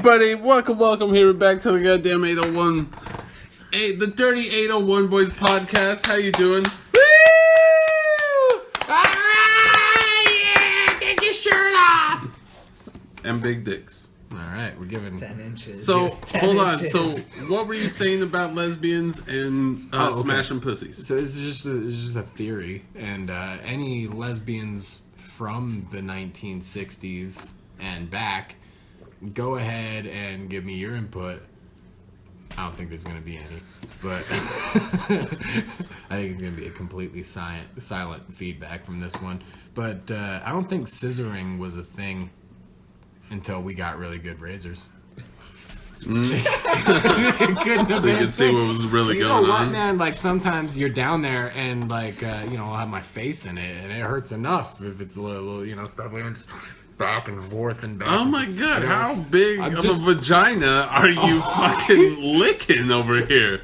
everybody, welcome here back to the goddamn 801, the Dirty 801 Boys podcast. How you doing? Woo! Alright, yeah, take your shirt off. And big dicks. Alright, we're giving 10 inches. So, 10 hold on. inches. So, what were you saying about lesbians and smashing pussies? So it's just a theory, and any lesbians from the 1960s and back, go ahead and give me your input. I don't think there's going to be any, but I think it's going to be a completely silent feedback from this one. But I don't think scissoring was a thing until we got really good razors. It couldn't have So you been could see what was really you going know what, on. man? Like sometimes you're down there and like I'll have my face in it and it hurts enough if it's a little stuff like it's back and forth and back. Oh my god, how big I'm of just- a vagina are you fucking licking over here?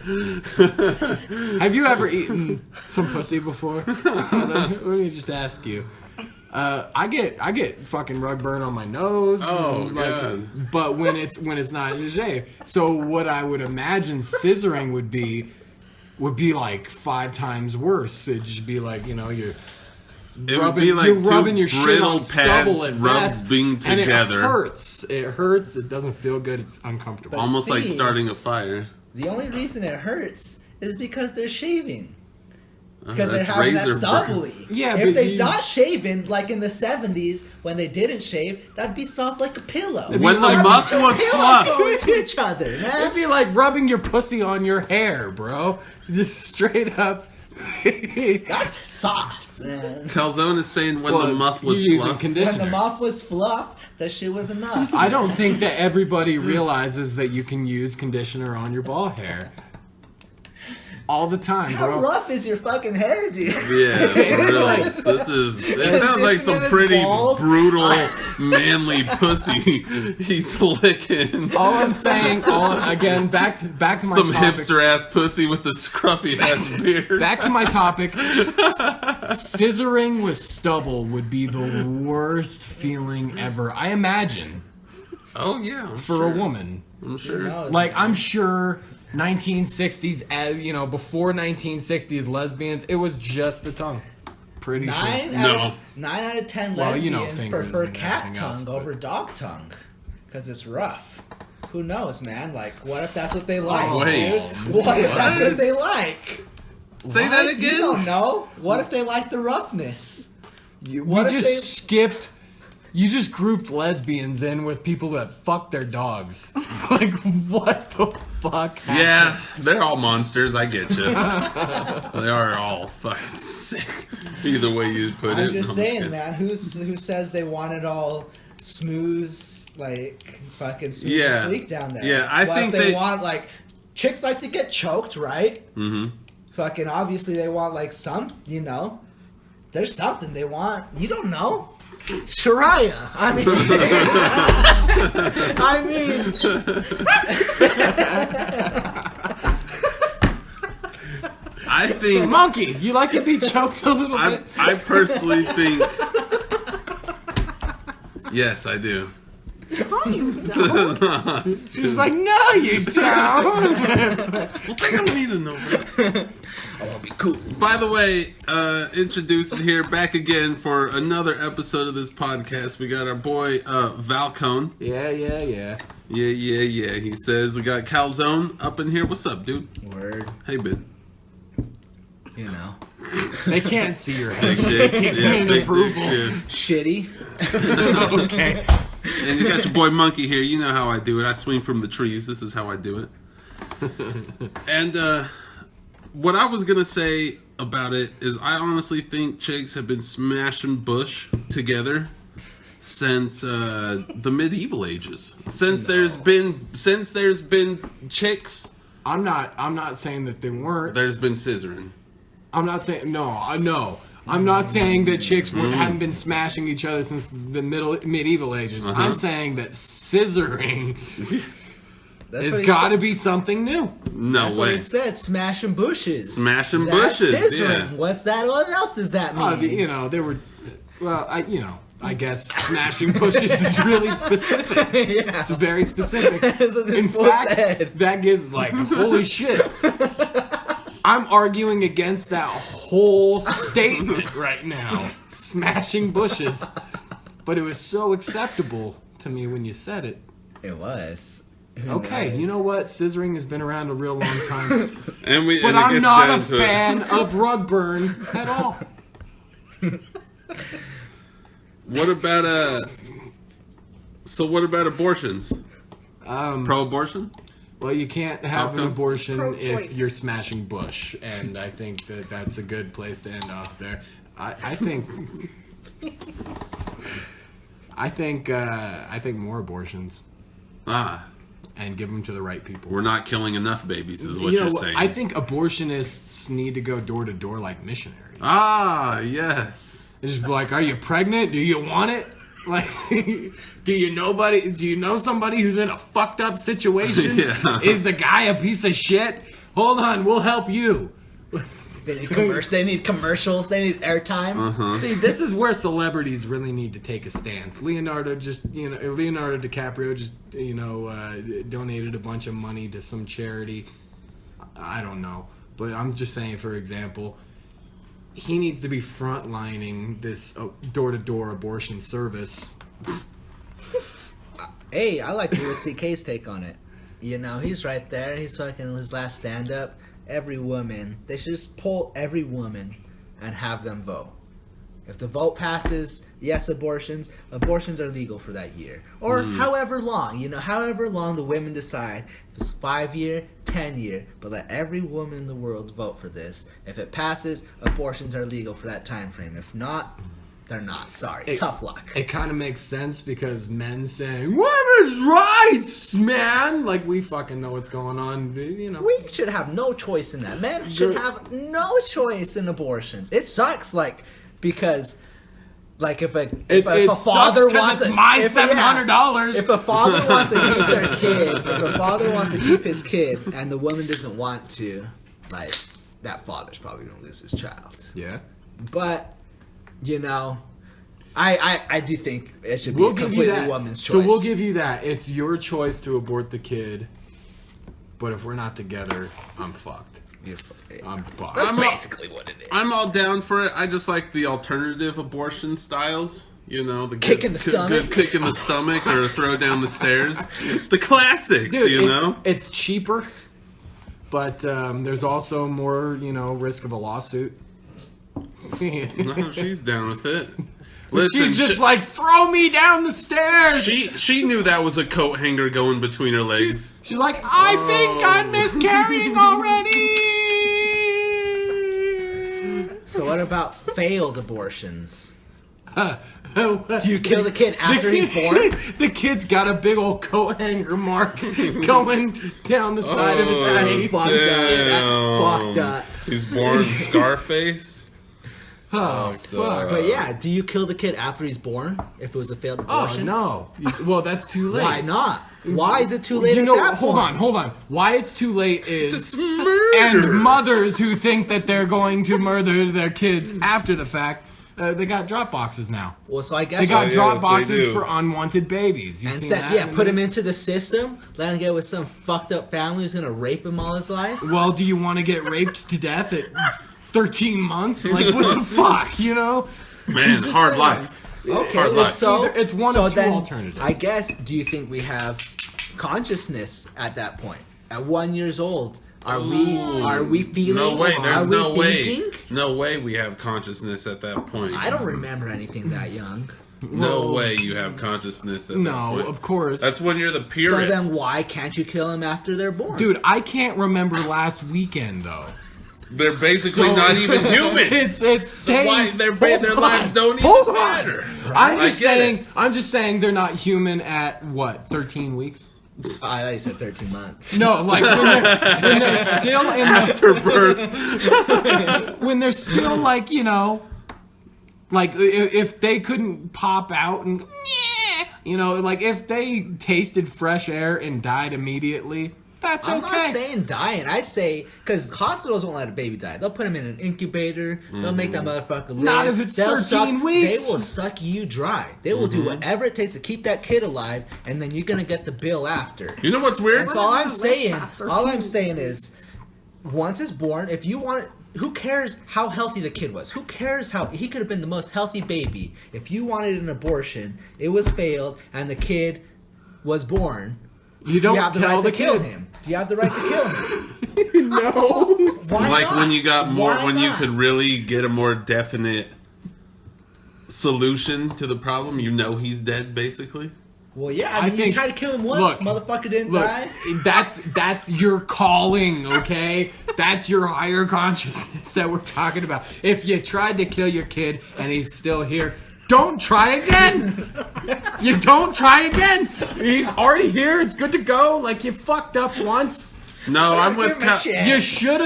Have you ever eaten some pussy before? Let me just ask you. I get fucking rug burn on my nose. Oh, and, God. But when it's not shaved. So what I would imagine scissoring would be like 5 times worse. It'd just be like you're. It would be like you're two rubbing your shit brittle on stubble pads at best, rubbing and together. it hurts. It hurts. It doesn't feel good. It's uncomfortable. But Almost like see, starting a fire. The only reason it hurts is because they're shaving. Because they're That's having that razor stubbly. Yeah, if but they're you- not shaven, like in the 70s, when they didn't shave, that'd be soft like a pillow. When the That'd be muff was pillows fluff. going to each other, It'd man. be like rubbing your pussy on your hair, bro. Just straight up. That's soft, man. Calzone is saying when Well, the muff was you're using fluff. When conditioner. the muff was fluff, that shit was enough. I don't think that everybody realizes that you can use conditioner on your ball hair all the time, How bro. rough is your fucking hair, dude? Yeah, for real. This is. It sounds like some Conditioner is pretty bald. brutal, manly pussy he's licking. All I'm saying, again, back to my Some topic. hipster ass pussy with the scruffy ass beard. Back to my topic. Scissoring with stubble would be the worst feeling ever. I imagine Oh yeah, I'm for sure. a woman. I'm sure. Like I'm sure 1960s, before 1960s lesbians, it was just the tongue. Pretty sure. 9 No. out of 10 Well, lesbians fingers prefer and cat everything else, tongue but- over dog tongue because it's rough. Who knows, man? Like, what if that's what they like, wait. dude? What if that's what they like? Say that What? You don't again. know. What if they like the roughness? We What if just they- skipped. You just grouped lesbians in with people that fuck their dogs. Like, what the fuck? Yeah, they're all monsters. I get you. They are all fucking sick. Either way you put it. I'm just No, saying, kidding. man. Who says they want it all smooth, like fucking smooth Yeah. and sleek down there? Yeah, I What think if they- want like chicks like to get choked, right? Mm-hmm. Fucking obviously they want like some, there's something they want. You don't know. Shariah. I mean, I think. Monkey, you like to be choked a little bit? I personally think. Yes, I do. She's like, no, you don't. Well, they don't need to know. I want to be cool. By the way, introducing here back again for another episode of this podcast. We got our boy Valcone. Yeah. Yeah. He says we got Calzone up in here. What's up, dude? Word, Hey, Ben. They can't see your Big head. dicks. Yeah, big Approval. dicks. shitty. Yeah. Okay. And you got your boy Monkey here. You know how I do it. I swing from the trees. This is how I do it. And what I was gonna say about it is, I honestly think chicks have been smashing bush together since the medieval ages. Since there's been chicks, I'm not saying that they weren't. there's been scissoring. I'm not saying no. I'm not saying that chicks haven't been smashing each other since the medieval ages. I'm saying that scissoring That's has what he got to said. be something new. No That's what way. he said. Smashing bushes. Smashing That's bushes, scissoring. yeah. What else does that mean? They were. Well, I guess smashing bushes is really specific. Yeah. It's very specific. That's what this In fool fact, said. that gives like, holy shit. I'm arguing against that whole statement right now. Smashing bushes. But it was so acceptable to me when you said it. It was. Who Okay, knows? you know what? Scissoring has been around a real long time. And we, But and it I'm gets not down a to it. fan of rug burn at all. What about So what about abortions? Pro-abortion? Well, you can't have an Okay. abortion Pro-choice. if you're smashing bush, and I think that that's a good place to end off there. I think more abortions Ah, and give them to the right people. we're not killing enough babies, is what You know, you're saying. I think abortionists need to go door to door like missionaries. Ah, yes. They just be like, "Are you pregnant? Do you want it? Like, do you know somebody who's in a fucked up situation? Yeah. Is the guy a piece of shit? Hold on, we'll help you." They need commercials. They need airtime. See, this is where celebrities really need to take a stance. Leonardo DiCaprio just, donated a bunch of money to some charity. I don't know. But I'm just saying, for example, he needs to be frontlining this door-to-door abortion service. Hey, I like Louis C.K.'s take on it. You know, he's right there. He's fucking his last stand-up. Every woman, they should just poll every woman and have them vote. If the vote passes, yes, abortions are legal for that year. Or however long, however long the women decide. If it's 5 year, 10 year, but let every woman in the world vote for this. If it passes, abortions are legal for that time frame. If not, they're not. Sorry. Tough luck. It kind of makes sense because men saying, "Women's rights, man!" Like, we fucking know what's going on, We should have no choice in that. Men should have no choice in abortions. It sucks, because if a It father sucks 'cause wants it's my $700. if a father wants to keep their kid, if a father wants to keep his kid, and the woman doesn't want to, that father's probably gonna lose his child. Yeah. But I do think it should be We'll a give you completely that. woman's choice. So we'll give you that. It's your choice to abort the kid. But if we're not together, I'm fucked. I'm fucked. That's I'm basically what it is. I'm all down for it. I just like the alternative abortion styles. The Kick in the stomach. good kick in the stomach or throw down the stairs. The classics, Dude, it's cheaper, but there's also more, risk of a lawsuit. No, she's down with it. Listen, She's just like, throw me down the stairs. she knew that was a coat hanger going between her legs. She's like, I think I'm miscarrying already. So what about failed abortions? Do You kill the kid after he's born? The kid's got a big old coat hanger mark going down the side of its That's face. fucked up. That's fucked up. He's born Scarface. Oh, fuck. But yeah, do you kill the kid after he's born if it was a failed Oh, abortion? no. Well, that's too late. Why not? Why is it too late at that hold point? on. Why it's too late is... It's murder. And mothers who think that they're going to murder their kids after the fact, they got drop boxes now. Well, so I guess They got yes, drop they boxes do. for unwanted babies. You've and seen set, that yeah, in put him this? into the system, let him get with some fucked up family who's gonna rape him all his life. Well, do you want to get raped to death at 13 months? Like, what the fuck, Man, Just hard saying. life. Okay, Hard well, life. so It's one so of two then, alternatives. I guess. Do you think we have consciousness at that point? At 1 year old, are we feeling? No way. Are There's we no way. thinking? No way we have consciousness at that point. I don't remember anything that young. No Well, way you have consciousness at that No, point. of course. That's when you're the So purest. then, why can't you kill them after they're born? Dude, I can't remember last weekend, though. They're basically So- not even human. It's saying... Why their Hold lives on, don't hold even on. matter. I'm I just get saying. I'm just saying they're not human at what 13 weeks. I thought you said 13 months. No, like when they're still in the, After birth. when they're still like like if they couldn't pop out and like if they tasted fresh air and died immediately, That's I'm okay. not saying dying. I say because hospitals won't let a baby die. They'll put him in an incubator. They'll make that motherfucker live. Not if it's They'll 13 weeks. They will suck you dry. They will do whatever it takes to keep that kid alive, and then you're gonna get the bill after. You know what's weird? And so all I'm saying is, once it's born, if you want. Who cares how healthy the kid was? Who cares how he could have been the most healthy baby? If you wanted an abortion, it was failed, and the kid was born. You don't Do you have the tell right the to kill kid. him? Do you have the right to kill him? No. Why Like not? when you got more, Why when you not? could really get a more definite solution to the problem. You know he's dead, basically. Well, yeah. I I mean, think- you tried to kill him once. look, Motherfucker didn't Look, die. that's your calling, okay? That's your higher consciousness that we're talking about. If you tried to kill your kid and he's still here, don't try again. You don't try again. He's already here. It's good to go. Like you fucked up once. No, I'm Give with him a Cal- chance. You should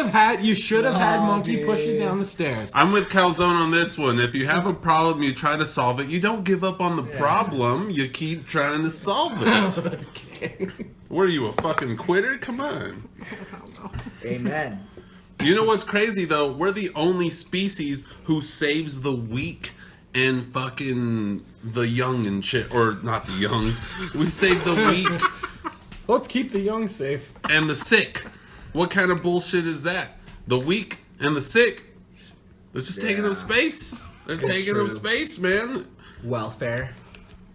have had Oh, Monkey push you dude. down the stairs. I'm with Calzone on this one. If you have a problem, you try to solve it. You don't give up on the problem. You keep trying to solve it. What are you, a fucking quitter? Come on. Amen. You know what's crazy though? We're the only species who saves the weak and fucking the young and shit. Or not the young. We save the weak Let's keep the young safe. and the sick. What kind of bullshit is that? The weak and the sick, they're just taking Yeah. up space. They're It's taking true. up space, man. Welfare.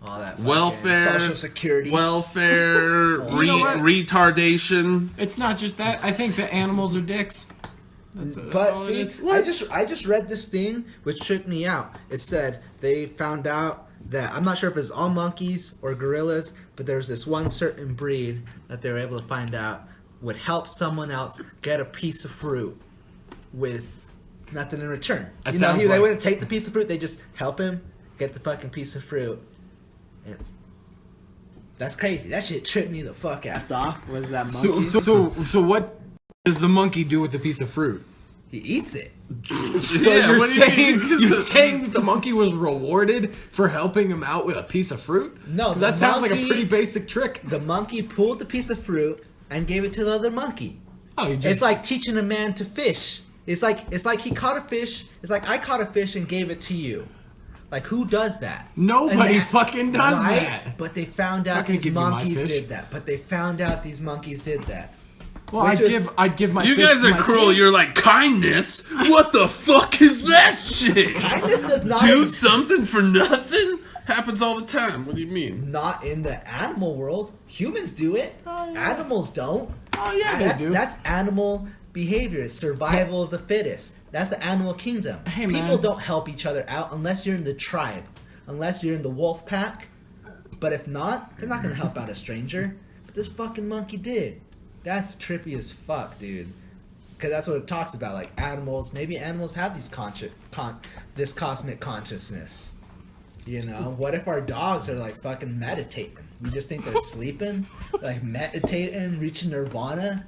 All that. fucking Welfare, Social security. welfare, You know what? retardation. It's not just that. I think the animals are dicks. That's But all it see, is. I just read this thing which tripped me out. It said they found out that I'm not sure if it's all monkeys or gorillas, but there's this one certain breed that they were able to find out would help someone else get a piece of fruit with nothing in return. That You know, sounds they like- wouldn't take the piece of fruit; they just help him get the fucking piece of fruit. And that's crazy. That shit tripped me the fuck off. Was that monkey? So what does the monkey do with a piece of fruit? He eats it. So Yeah, you're what do you saying mean? you're saying that the monkey was rewarded for helping him out with a piece of fruit? No, 'Cause the that sounds like a monkey- pretty basic trick. The monkey pulled the piece of fruit and gave it to the other monkey. Oh, you just It's like teaching a man to fish. It's like he caught a fish. It's like I caught a fish and gave it to you. Like who does that? Nobody And fucking does right? that. But they found Not out gonna these give you my monkeys fish. did that. But they found out these monkeys did that. well, which I'd give my. You fish guys to are my cruel. kid. You're like, kindness? What the fuck is that shit? Kindness does not Do something for nothing? Happens all the time. What do you mean? not in the animal world. Humans do it. Oh, yeah. Animals don't. Oh yeah, they that's, do. That's animal behavior. It's survival of the fittest. That's the animal kingdom. Hey, People man. don't help each other out unless you're in the tribe, unless you're in the wolf pack. But if not, they're not gonna help out a stranger. But this fucking monkey did. That's trippy as fuck, dude. Because that's what it talks about. Like animals, maybe animals have these this cosmic consciousness. You know, what if our dogs are like fucking meditating? We just think they're sleeping, like meditating, reaching nirvana,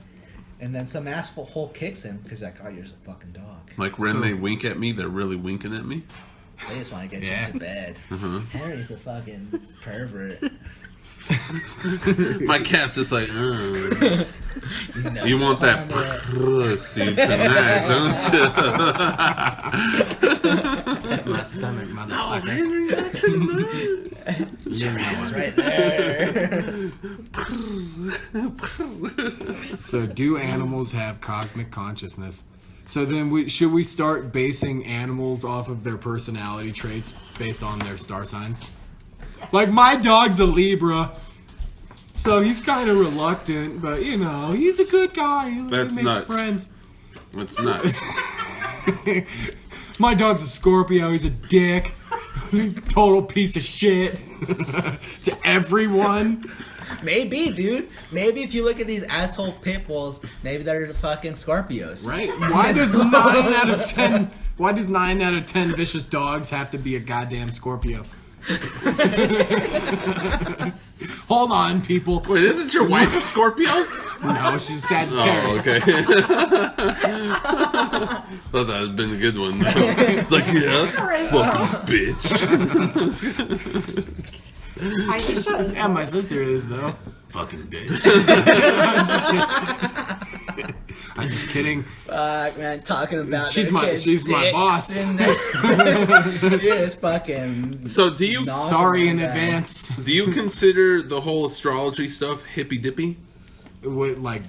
and then some asshole kicks in because like, oh, you're just a fucking dog. Like when So- they wink at me, they're really winking at me. They just want to get Yeah. you into bed. Harry's a fucking pervert. My cat's just like, know you want that on it. pussy tonight, don't you? my stomach, Oh, motherfucker. Henry, not tonight. It's right there. So, do animals have cosmic consciousness? So then, should we start basing animals off of their personality traits based on their star signs? Like, my dog's a Libra, so he's kind of reluctant, but, you know, he's a good guy. He That's makes nuts. friends. It's nuts. My dog's a Scorpio. He's a dick. Total piece of shit to everyone. Maybe, dude. Maybe if you look at these asshole pit bulls, maybe they're the fucking Scorpios. Right? Why does 9 out of 10? Why does 9 out of 10 vicious dogs have to be a goddamn Scorpio? Hold on, people. Wait, isn't your wife a Scorpio? No, she's a Oh, Sagittarius. okay. Thought that had been a good one. It's like, yeah, fucking bitch. Yeah, my sister is though. fucking bitch. I'm just kidding. Fuck, man, talking about She's their my- kids' she's my dicks boss. and their- You're just fucking. So do you Sorry in that. advance. do you consider the whole astrology stuff hippy dippy, Like,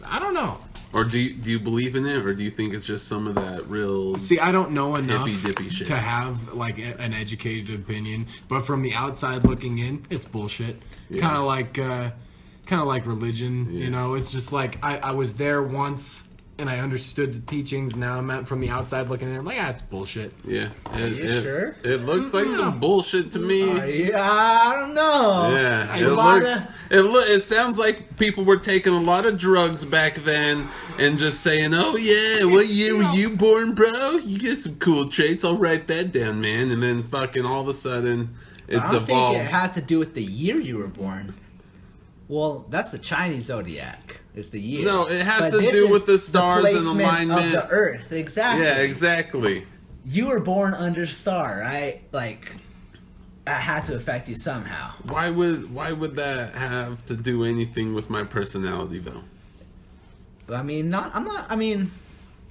I don't know. or do you believe in it, or do you think it's just some of that real? See, I don't know enough Hippy-dippy shit. to have like an educated opinion, but from the outside looking in, it's bullshit. Yeah. Kind of like religion. Yeah. You know, it's just like I was there once and I understood the teachings. Now I'm at from the outside looking in. I'm like, it's bullshit. Yeah, you sure? It looks like some bullshit to me. Yeah, I don't know. Yeah, There's a lot it sounds like people were taking a lot of drugs back then and just saying, "Oh yeah, what year were you born, bro? You get some cool traits. I'll write that down, man." And then fucking all of a sudden, it's I don't evolved. think it has to do with the year you were born. Well, that's the Chinese zodiac. It's the year. No, it has But to this do is with the stars and placement alignment. of the Earth. Exactly. Yeah, exactly. You were born under star, right? Like, that had to affect you somehow. Why would that have to do anything with my personality, though? I mean,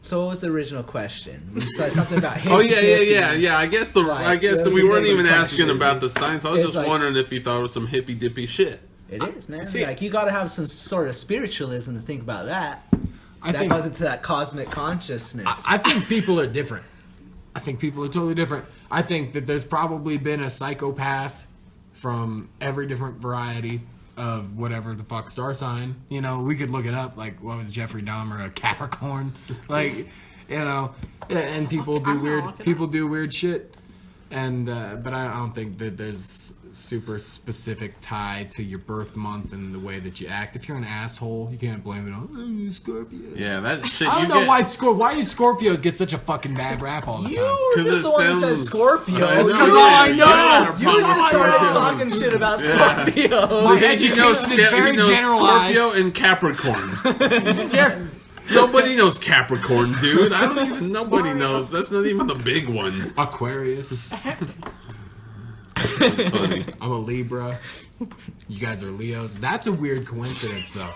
so what was the original question? You said something about Oh yeah. hippy-dippy. I guess Like, that we those weren't are even different asking types of about the science. I was It's just like- wondering if you thought it was some hippy dippy shit. It is, man. See- Like, you gotta have some sort of spiritualism to think about that. I That think goes into that cosmic consciousness. I think people are different. I think people are totally different. I think that there's probably been a psychopath from every different variety of whatever the fuck star sign. You know, we could look it up. Like, what was Jeffrey Dahmer, a Capricorn? Like, you know, and people do weird shit. And but I don't think that there's super specific tie to your birth month and the way that you act. If you're an asshole, you can't blame it on you're Scorpio. Yeah, that shit. I don't know why do Scorpios get such a fucking bad rap all the You time? were 'Cause just it the one who said sounds- Scorpio. I know, It's 'cause yeah, all I it's know- not You a just started Scorpio. talking shit about Yeah. Scorpio. My Did you know, education is very generalized. Scorpio and Capricorn? Nobody knows Capricorn, dude. Nobody knows. That's not even the big one. Aquarius. That's funny. I'm a Libra. You guys are Leos. That's a weird coincidence, though.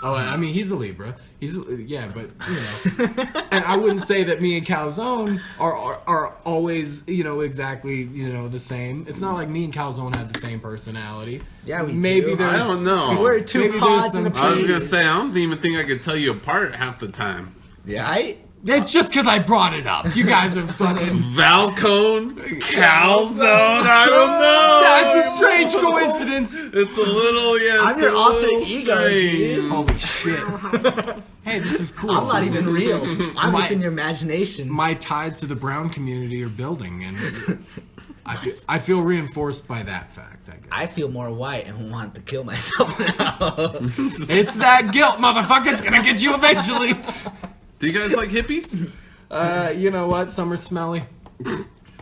Oh, I mean, he's a Libra. Yeah, but you know, and I wouldn't say that me and Calzone are always exactly the same. It's not like me and Calzone have the same personality. Yeah, we maybe do. there's I don't know. We're two Maybe there's pods some and a I was peas. gonna say I don't even think I could tell you apart half the time. Yeah, It's just because I brought it up. You guys are fucking. Valcone, Calzone. I don't know. That's a strange coincidence. It's a little, yeah. I'm It's your a alter little ego, strange. dude. Holy shit. Hey, this is cool. I'm not even real. I'm My- just in your imagination. My ties to the Brown community are building, and I feel reinforced by that fact, I guess. I feel more white and want to kill myself now. It's that guilt, motherfucker. It's gonna get you eventually. Do you guys like hippies? You know what? Some are smelly.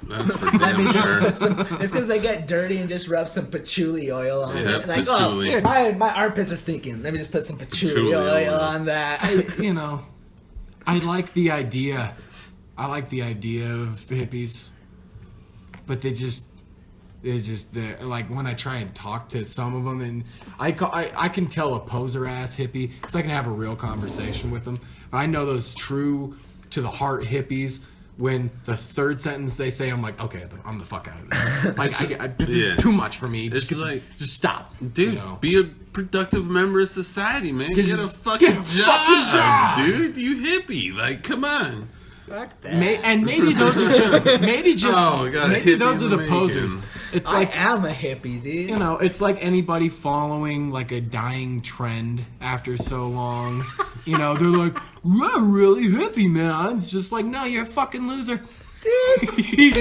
That's for Let me damn just sure. put some. It's because they get dirty and just rub some patchouli oil on Yeah, it. Like, patchouli. oh, my armpits are stinking. Let me just put some patchouli Patchouli oil oil. on that. I like the idea. I like the idea of hippies, but they're like when I try and talk to some of them, and I can tell a poser ass hippie because I can have a real conversation with them. But I know those true to the heart hippies. When the third sentence they say, I'm like, okay, I'm the fuck out of this. Like, this Yeah. is too much for me. It's Just, like- just stop, Dude, you know? be a productive member of society, man. Just Get a fucking get a fucking job. dude. You hippie. Like, come on. Fuck that. And maybe those are just Oh, we got a maybe hippie those are in the the posers. making. It's I like am a hippie, dude. it's like anybody following like a dying trend after so long. They're like, we're really hippie, man. It's just like, no, you're a fucking loser. you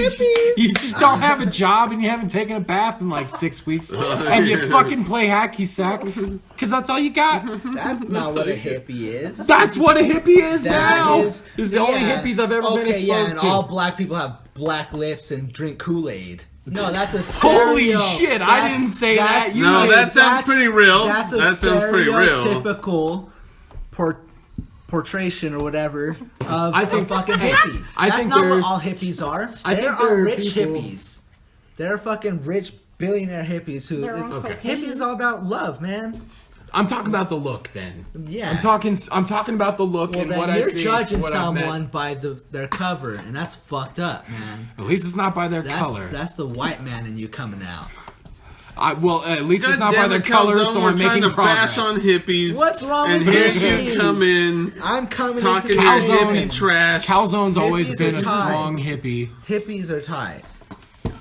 just don't have a job and you haven't taken a bath in like 6 weeks and you fucking play hacky sack because that's all you got. That's not what a hippie is. That's what a hippie is That now. is It's the only yeah. hippies I've ever been Okay, yeah, exposed and to. all black people have black lips and drink Kool-Aid. No, that's a stereo. Holy shit, I That's- didn't say that's- that. You No, know, that sounds pretty real. That's a That sounds pretty real. stereotypical portrayal or whatever of I think- a fucking hippie. I That's think not what there- all hippies are. I There think there are are rich people- hippies. They're fucking rich billionaire hippies who They're on cocaine. hippies all about love, man. I'm talking about the look, then. Yeah. I'm talking about the look Well, and then what I you're see. judging what I've met. someone by their cover, and that's fucked up, man. At least it's not by their color. That's the white man in you coming out. Well, at least it's not by damn their it, color, Calzone, so we're I'm trying making to progress. bash on hippies. What's wrong and with here hippies? you come in I'm coming talking into your Calzone. hippie trash. Calzone's always Hippies been are a tied. strong hippie. Hippies are tight.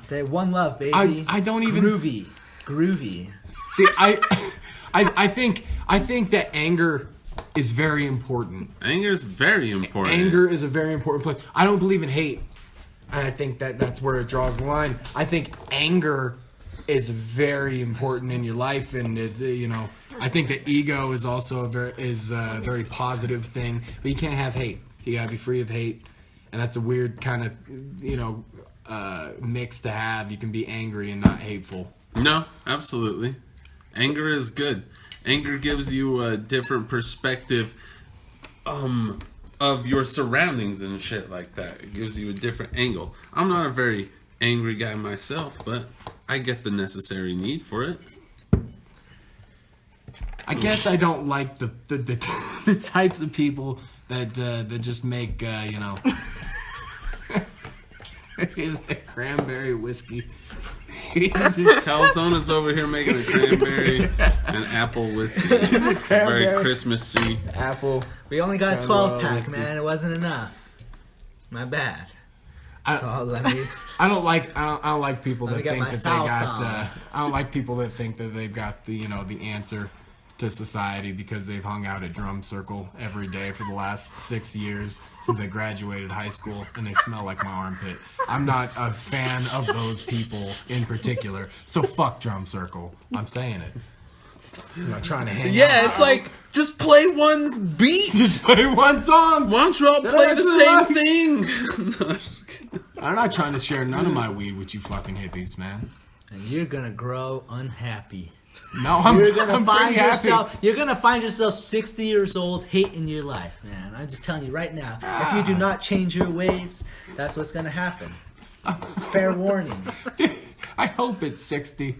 They one love, baby. I don't even groovy. see. I think that anger is very important. Anger is very important. Anger is a very important place. I don't believe in hate, and I think that's where it draws the line. I think anger is very important in your life, and it's I think that ego is also a very positive thing, but you can't have hate. You gotta be free of hate, and that's a weird kind of mix to have. You can be angry and not hateful. No, absolutely. Anger is good. Anger gives you a different perspective of your surroundings and shit like that. It gives you a different angle. I'm not a very angry guy myself, but I get the necessary need for it. I guess I don't like the types of people that just make is it cranberry whiskey. Calzone is over here making a cranberry and apple whiskey. It's very Cranberry. Christmassy. Apple. We only got a Cranberry 12-pack, whiskey. man. It wasn't enough. My bad. I- So let me. I don't like people Let that me get think my that they got. salsa. I don't like people that think that they've got the the answer to society because they've hung out at Drum Circle every day for the last 6 years since they graduated high school, and they smell like my armpit. I'm not a fan of those people in particular, so fuck Drum Circle. I'm saying it. I'm not trying to hang out. Yeah, it's like, just play one beat. Just play one song. Why don't you all play the same thing? No, I'm just kidding. I'm not trying to share none of my weed with you fucking hippies, man. And you're gonna grow unhappy. No, I'm You're gonna I'm find pretty happy. yourself. You're gonna find yourself 60 years old, hating your life, man. I'm just telling you right now. If you do not change your ways, that's what's gonna happen. Fair warning. I hope it's 60.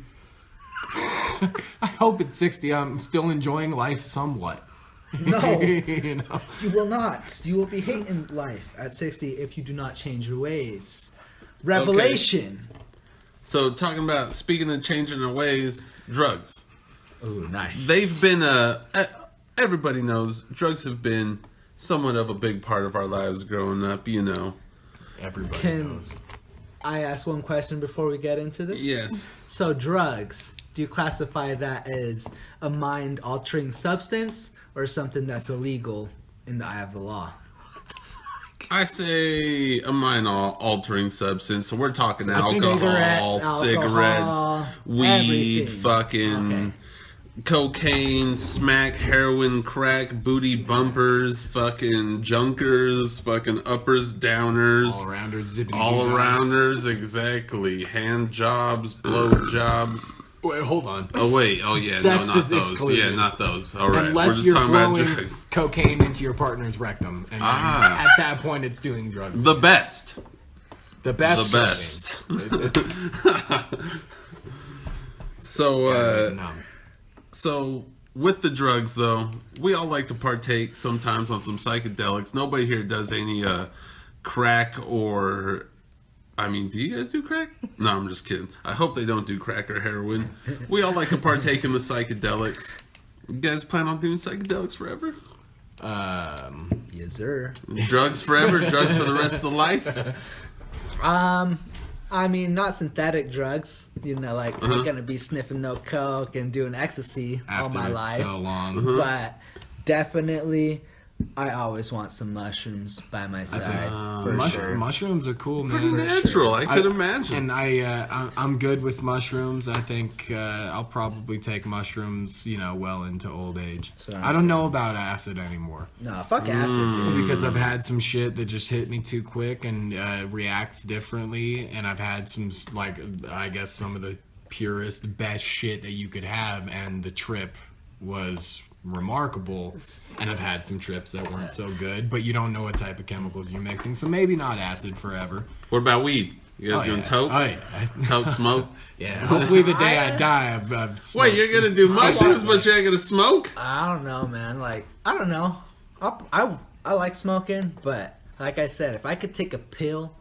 I hope it's 60. I'm still enjoying life somewhat. No, You know? you will not. You will be hating life at 60 if you do not change your ways. Revelation. So, talking about, speaking of changing their ways, drugs. Ooh, nice. They've been, everybody knows, drugs have been somewhat of a big part of our lives growing up, you know. Everybody Can- knows. I ask one question before we get into this? Yes. So drugs, do you classify that as a mind-altering substance or something that's illegal in the eye of the law? I say a mind-altering substance, so we're talking alcohol, cigarettes, cigarettes, weed, everything. fucking Okay. cocaine, smack, heroin, crack, booty bumpers, fucking junkers, fucking uppers, downers, All arounders, zippity all arounders, exactly. Hand jobs, blow jobs. Wait, hold on. Oh wait, oh yeah, Sex no, not is those. excluded. Yeah, not those. All right, we're Unless just you're talking about blowing drugs. cocaine into your partner's rectum, and then at that point, it's doing drugs. The best. The best. The best. So, No. So, with the drugs, though, we all like to partake sometimes on some psychedelics. Nobody here does any crack or... I mean, do you guys do crack? No, I'm just kidding. I hope they don't do crack or heroin. We all like to partake in the psychedelics. You guys plan on doing psychedelics forever? Yes, sir. Drugs forever? Drugs for the rest of the life? I mean, not synthetic drugs. You know, like Uh-huh. we're gonna be sniffing no coke and doing ecstasy After all my life. so long. But definitely, I always want some mushrooms by my side for sure. Mushrooms are cool, man. Pretty natural, I could imagine. And I'm good with mushrooms. I think I'll probably take mushrooms, well into old age. So I don't know about acid anymore No, fuck acid, dude. because I've had some shit that just hit me too quick and reacts differently, and I've had some I guess some of the purest, best shit that you could have, and the trip was remarkable, and I've had some trips that weren't so good, but you don't know what type of chemicals you're mixing, so maybe not acid forever. What about weed? You guys gonna yeah. toke? Oh, yeah. Toke smoke? Yeah, hopefully the day I die, I've smoked Wait, you're gonna do mushrooms, but you ain't gonna smoke? I don't know, man. Like, I don't know. I like smoking, but like I said, if I could take a pill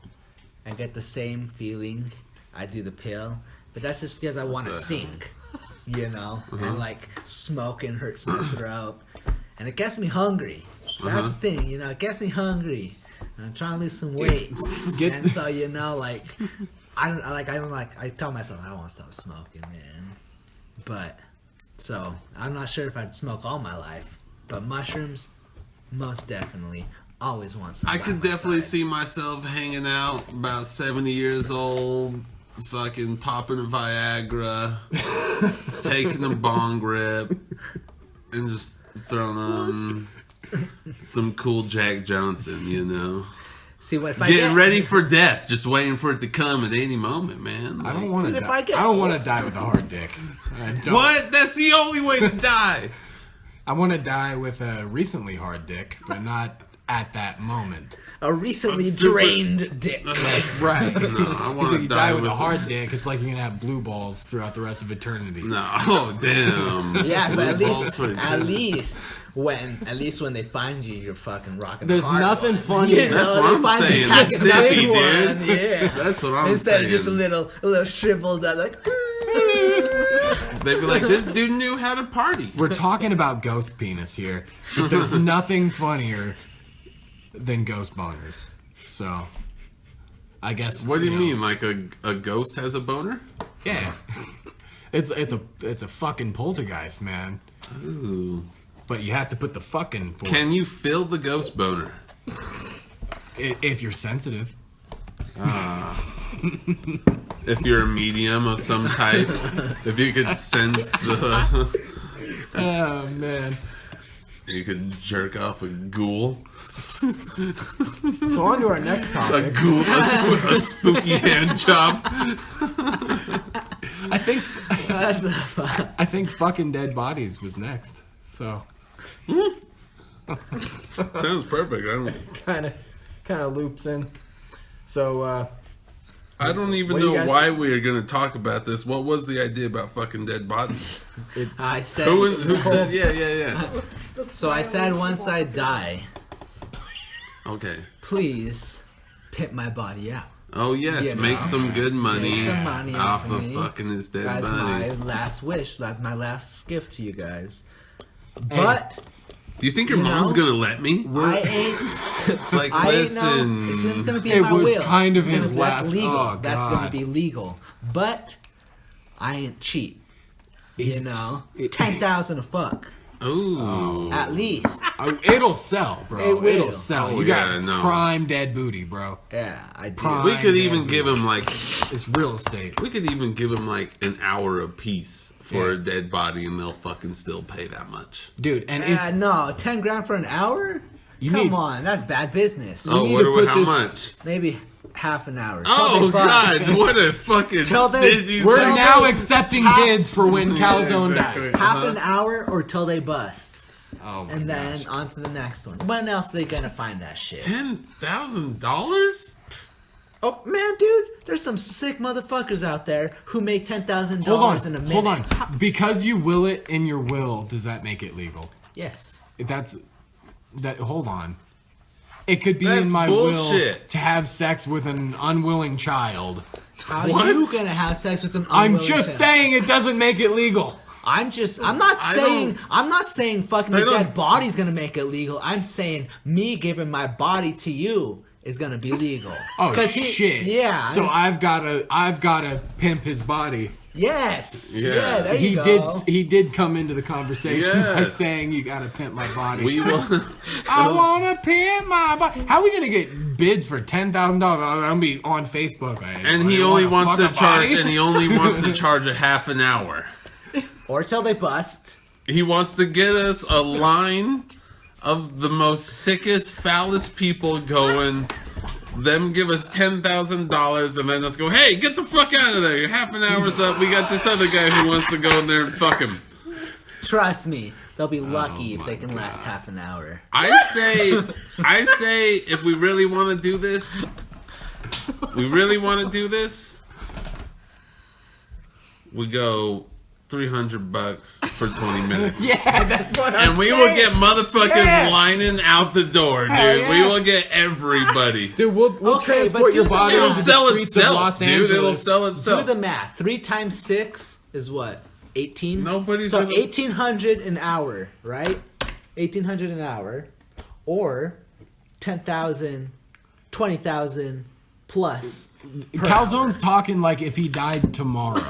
and get the same feeling, I'd do the pill. But that's just because I want to sing, you know? And like, smoking hurts my throat. And it gets me hungry. That's the thing, you know? It gets me hungry. And I'm trying to lose some weight. And so, you know, like, I tell myself I don't want to stop smoking, man. But, so, I'm not sure if I'd smoke all my life. But mushrooms, most definitely. Always want some. I by could my definitely side. see myself hanging out about 70 years old, fucking popping a Viagra, taking a bong rip, and just throwing on some cool Jack Johnson, you know? See, what if I Getting get ready for death, just waiting for it to come at any moment, man. I don't Like, want But to if die. I get I don't want old- to die with a hard dick. I don't. What? That's the only way to die. I want to die with a recently hard dick, but not at that moment. a recently A super- drained dick? That's right. No, I Because want if to you die die with a hard dick, it's like you're gonna have blue balls throughout the rest of eternity. No, oh damn. Yeah, but at Balls least, for at least when they find you, you're fucking rocking. There's the hard nothing one. funny. You know, That's what they I'm find you saying. packing That's the snippy, big dude. one, Yeah, That's what I'm instead saying. of just a little shriveled up, like. They'd be like, this dude knew how to party. We're talking about ghost penis here, but there's nothing funnier than ghost boners. So, I guess. What do you know, mean? Like a ghost has a boner? Yeah, it's a fucking poltergeist, man. Ooh. But you have to put the fucking for Can you feel the ghost boner? if you're sensitive. If you're a medium of some type, if you could sense the, Oh man. you could jerk off a ghoul, So on to our next a topic. ghoul, a spooky hand job. I think fucking dead bodies was next. So Sounds perfect. kind of loops in. So I don't even What do you know guys- why we are going to talk about this. What was the idea about fucking dead bodies? I said. Who said? Yeah. So I said once I die, Okay. please pimp my body out. Oh yes, You make know. some good money, Make some money off off of me. fucking his dead That's body. my last wish. That's my last gift to you guys. But Do you think your You mom's know? gonna let me? I ain't. Like, I ain't listen. know. It's gonna be It in my was will. kind of It's his gonna- that's last- legal. oh, That's gonna God. be legal. But I ain't cheap. You know, 10,000 a fuck Ooh. at least. it'll sell, bro. It will. It'll sell. Oh, You got yeah, no. prime dead booty, bro. Yeah, I do. Prime. We could even dead give booty. him like It's real estate. we could even give him like an hour a piece for Yeah. a dead body, and they'll fucking still pay that much. Dude, and if No, 10 grand for an hour? You Come need- on, that's bad business. Oh, need what to do we, put how this- much? Maybe half an hour. Oh Till they bust. God! What a fucking Till they- stingy we're thing. now accepting bids for when Calzone exactly. dies. Half an hour or till they bust. Oh my And then gosh. on to the next one. When else are they gonna find that shit? $10,000? Oh man, dude, there's some sick motherfuckers out there who make $10,000 Hold in a on, minute. hold on. Because you will it in your will, does that make it legal? Yes. If that's that. Hold on. It could be That's in my will bullshit. to have sex with an unwilling child. How What? are you gonna have sex with an I'm unwilling just child? saying it doesn't make it legal. I'm not saying fucking They the don't- dead body's gonna make it legal. I'm saying me giving my body to you is gonna be legal. Oh 'Cause shit! Yeah. So I've gotta pimp his body. yes. Yeah. Yeah. There you He go. did come into the conversation by Yes. saying you gotta pimp my body. We will. I wanna pimp my body. How are we gonna get bids for $10,000? I'm gonna be on Facebook. And he only wants to fuck a charge. body? And he only wants to charge a half an hour. Or till they bust. He wants to get us a line of the most sickest, foulest people going. Them give us $10,000 and then us go, hey, get the fuck out of there. Your half an hour's up. We got this other guy who wants to go in there and fuck him. Trust me, they'll be lucky if my they can last God. half an hour. I say if we really want to do this, we really want to do this, we go $300 for 20 minutes. Yeah, that's what I'm And we will get motherfuckers Yeah. lining out the door, dude. Hell yeah. We will get everybody. Dude, we'll Okay, but transport your do the body math. It'll to sell the streets of itself, Los dude. Angeles. It'll sell Do itself. the math. 3 times 6 is what? 18? Nobody's So gonna- 1,800 an hour, right? 1,800 an hour. Or 10,000, 20,000 plus. per Calzone's talking like if he died tomorrow.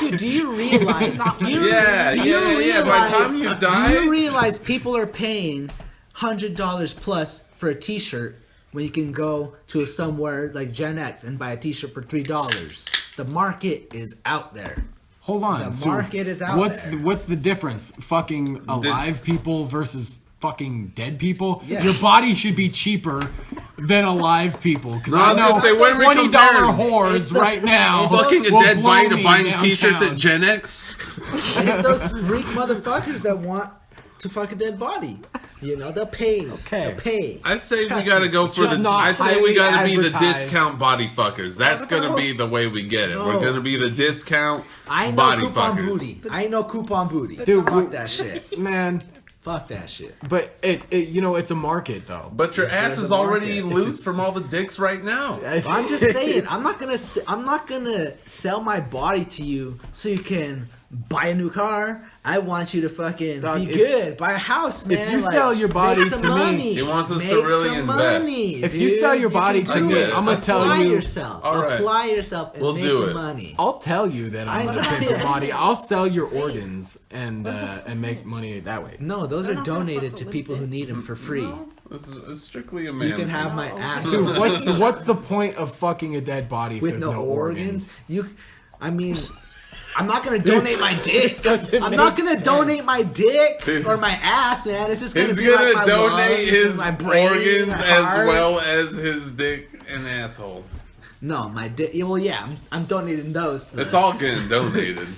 Dude, do you realize? Do you, Yeah, do you yeah, yeah. By the time you die- do you realize people are paying $100 plus for a T-shirt when you can go to somewhere like Gen X and buy a T-shirt for $3? The market is out there. Hold on. The market is out what's there. what's the difference? Fucking alive people versus fucking dead people? Yeah. Your body should be cheaper than alive people. Because No, I I was know gonna say, what are we $20 comparing? whores right now. Fucking a will dead blow body to me buying downtown. t-shirts at Gen X? It's those freak motherfuckers that want to fuck a dead body. You know, they'll pay. Okay. They'll pay. I say Trust we gotta me. go for Just the. not I say we highly gotta be the advertised. discount body fuckers. That's gonna be the way we get it. No. We're gonna be the discount I ain't body no coupon fuckers. booty. I ain't no coupon booty. Dude, fuck that shit. Man, Fuck that shit. but it's a market though. But your ass There's is a already market. loose from all the dicks right now. I'm just saying, I'm not gonna sell my body to you so you can buy a new car. I want you to fucking Dog, be if- good, buy a house, man. you sell your body make some to me- money. He wants us to Make really some invest. money, If you dude. sell your body can to do me, it. I'm gonna tell Apply you- yourself. All right. Apply yourself and We'll make do the it. money. I'll tell you that I'm I gonna know, pay for yeah. body. I'll sell your organs and make money that way. No, those are not gonna donated fuck to with people who it. need them for free. This is it's strictly a man. You can have thing. my ass Dude, what's the point of fucking a dead body if with there's no, no organs. I mean, I'm not gonna donate my dick. Doesn't I'm not make gonna sense. donate my dick or my ass, man. It's just gonna He's be gonna like my donate lungs his and my brain, organs my as heart. well as his dick and asshole. No, my dick. Well, yeah, I'm donating those. to It's them. all getting donated.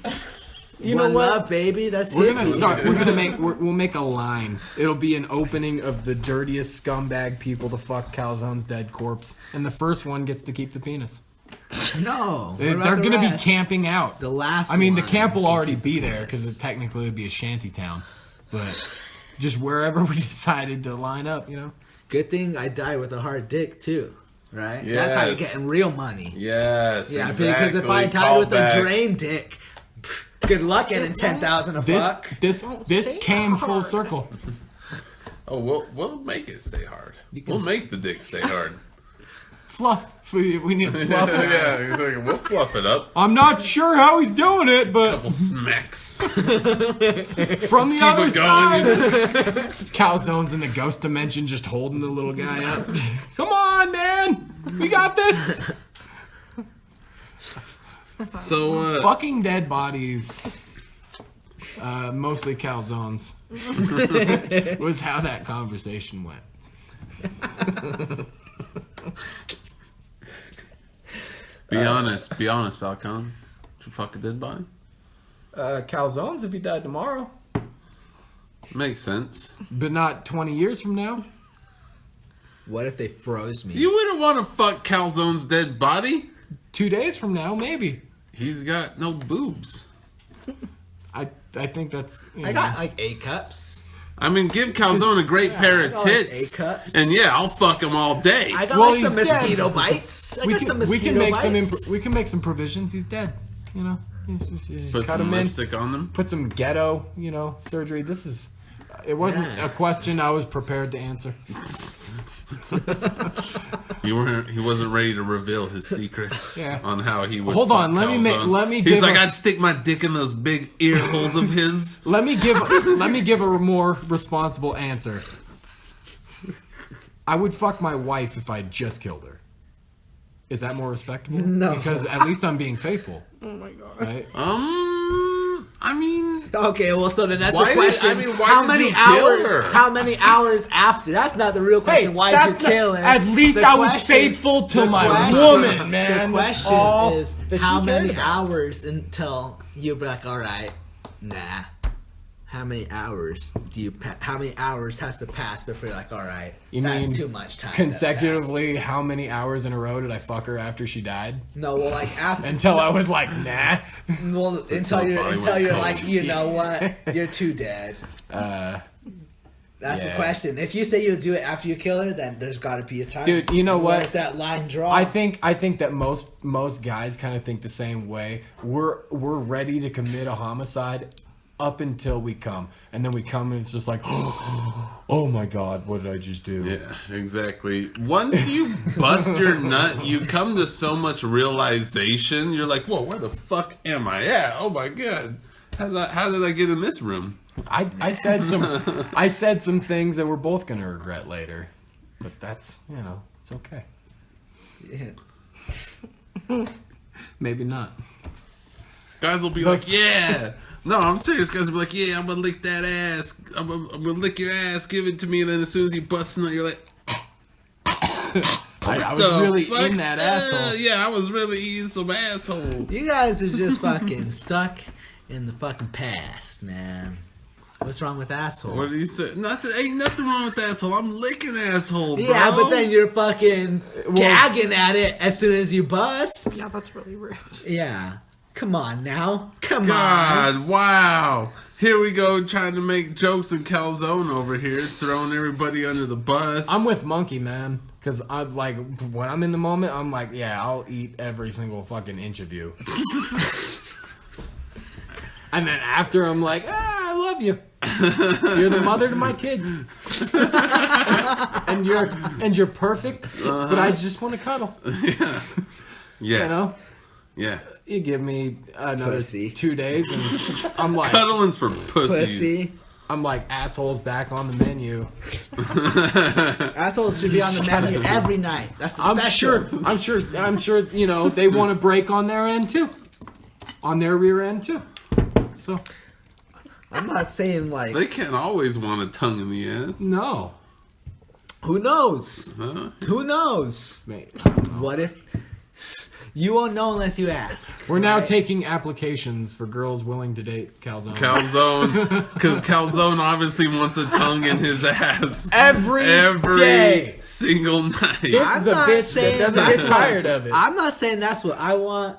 You know One what? love, baby. That's We're it. gonna start. We'll make a line. It'll be an opening of the dirtiest scumbag people to fuck Calzone's dead corpse, and the first one gets to keep the penis. No, They're what about the gonna be rest? camping out. The last. I mean, the one camp will can already keep be the there penis. because it technically would be a shanty town, but just wherever we decided to line up, you know. Good thing I died with a hard dick too, right? That's how you're Yes. getting real money. Yes. Yeah, exactly. because if I died Call with back. a drain dick, good luck getting 10,000 a This fuck. this this stay came full hard. circle. Oh, we'll make it stay hard. can We'll s- make the dick stay hard. Fluff. We need fluff. Yeah, exactly. We'll fluff it up. I'm not sure how he's doing it, but Couple smacks. from the Keep other it side, going. Calzone's in the ghost dimension, just holding the little guy up. Come on, man, we got this. So, Fucking dead bodies, mostly Calzones, was how that conversation went. be honest, Falcon. Did you fuck a dead body? Calzones if he died tomorrow, Makes sense. but not 20 years from now. What if they froze me? You wouldn't want to fuck Calzone's dead body. 2 days from now, maybe. He's got no boobs. I think that's. You I know. got like A cups. I mean, give Calzone a great pair I of got, like, tits, A-cups. and yeah, I'll fuck him all day. I got Well, like some he's dead. mosquito bites. I we got can, some we mosquito can make bites. we can make some provisions. He's dead. You know, just Put cut some him in, lipstick on them. put some ghetto, surgery. This is. It wasn't Yeah. a question I was prepared to answer. He wasn't ready to reveal his secrets Yeah. on how he would. Hold fuck on, let me Calzone. give He's like, a- I'd stick my dick in those big ear holes of his. Let me give a more responsible answer. I would fuck my wife if I just killed her. Is that more respectable? No. Because at least I'm being faithful, Oh my god. right? I mean, Okay, well, so then that's Why the question. I mean, why how did many you kill hours? her? How many hours after? That's not the real question. Why did you that's not- kill him? At least The I was question- faithful to the my question- woman, man. The That's question all is that she how cared many about. hours until you're like, all right, nah, how many hours how many hours has to pass before you're like, all right, You that's mean too much time. consecutively, how many hours in a row did I fuck her after she died? No, well, like after, Until I was like, nah. well, until body you're went like, cold. you know what, you're too dead. That's the Yeah. question. If you say you'll do it after you kill her, then there's got to be a time. Dude, you know what? Where's that line draw? I think that most guys kind of think the same way. We're ready to commit a homicide up until we come, and then we come and it's just like, oh my god, what did I just do? Yeah, exactly. Once you bust your nut, you come to so much realization. You're like, whoa, where the fuck am I at? Oh my god. How did I get in this room? I said some things that we're both gonna regret later, but that's, it's okay. Yeah. Maybe not. Guys will be Those- like, yeah. No, I'm serious. Guys will be like, yeah, I'm gonna lick that ass. I'm gonna lick your ass. Give it to me. And then as soon as you bust a nut, you're like, I was the really fuck? in that asshole. Yeah, I was really eating some asshole. You guys are just fucking stuck in the fucking past, man. What's wrong with asshole? What do you say? Ain't nothing wrong with asshole. I'm licking asshole, bro. Yeah, but then you're fucking Well- gagging at it as soon as you bust. Yeah, that's really rude. Yeah. Come on now. Come on. God, wow. Here we go trying to make jokes in calzone over here, throwing everybody under the bus. I'm with Monkey, man, because I'm like, when I'm in the moment, I'm like, yeah, I'll eat every single fucking inch of you. And then after, I'm like, I love you. You're the mother to my kids, and you're perfect. But I just want to cuddle. yeah. You know, Yeah. you give me another Pussy. 2 days, and I'm like, Cuddling's for pussies. Pussy. I'm like, assholes back on the menu. Assholes should be on the menu every night. That's the special. I'm sure. They want to break on their end too, on their rear end too. So I'm not saying like. They can't always want a tongue in the ass. no, Who knows? Huh? Who knows? mate. What if you won't know unless you ask? We're now right? taking applications for girls willing to date calzone. Calzone, because Calzone obviously wants a tongue in his ass every day. single night. This I'm is a not bitch that saying doesn't that's get what- tired of it. I'm not saying that's what I want.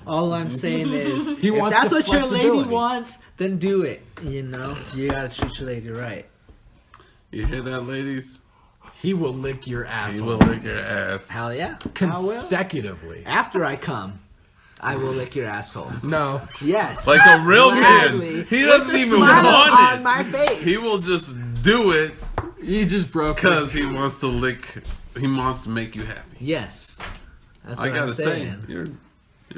All I'm saying is, He if wants that's the what your lady flexibility. wants, then do it. You gotta treat your lady right. You hear that, ladies? He will lick your He asshole will lick your ass. Hell yeah. I will. consecutively. After I come, I will lick your asshole. No, Yes. Like a real Gladly. man. He With doesn't a even smile want on it. my face. He will just do it you just broke. because he wants to lick. He wants to make you happy. Yes. That's I what I'm gotta say, saying. you're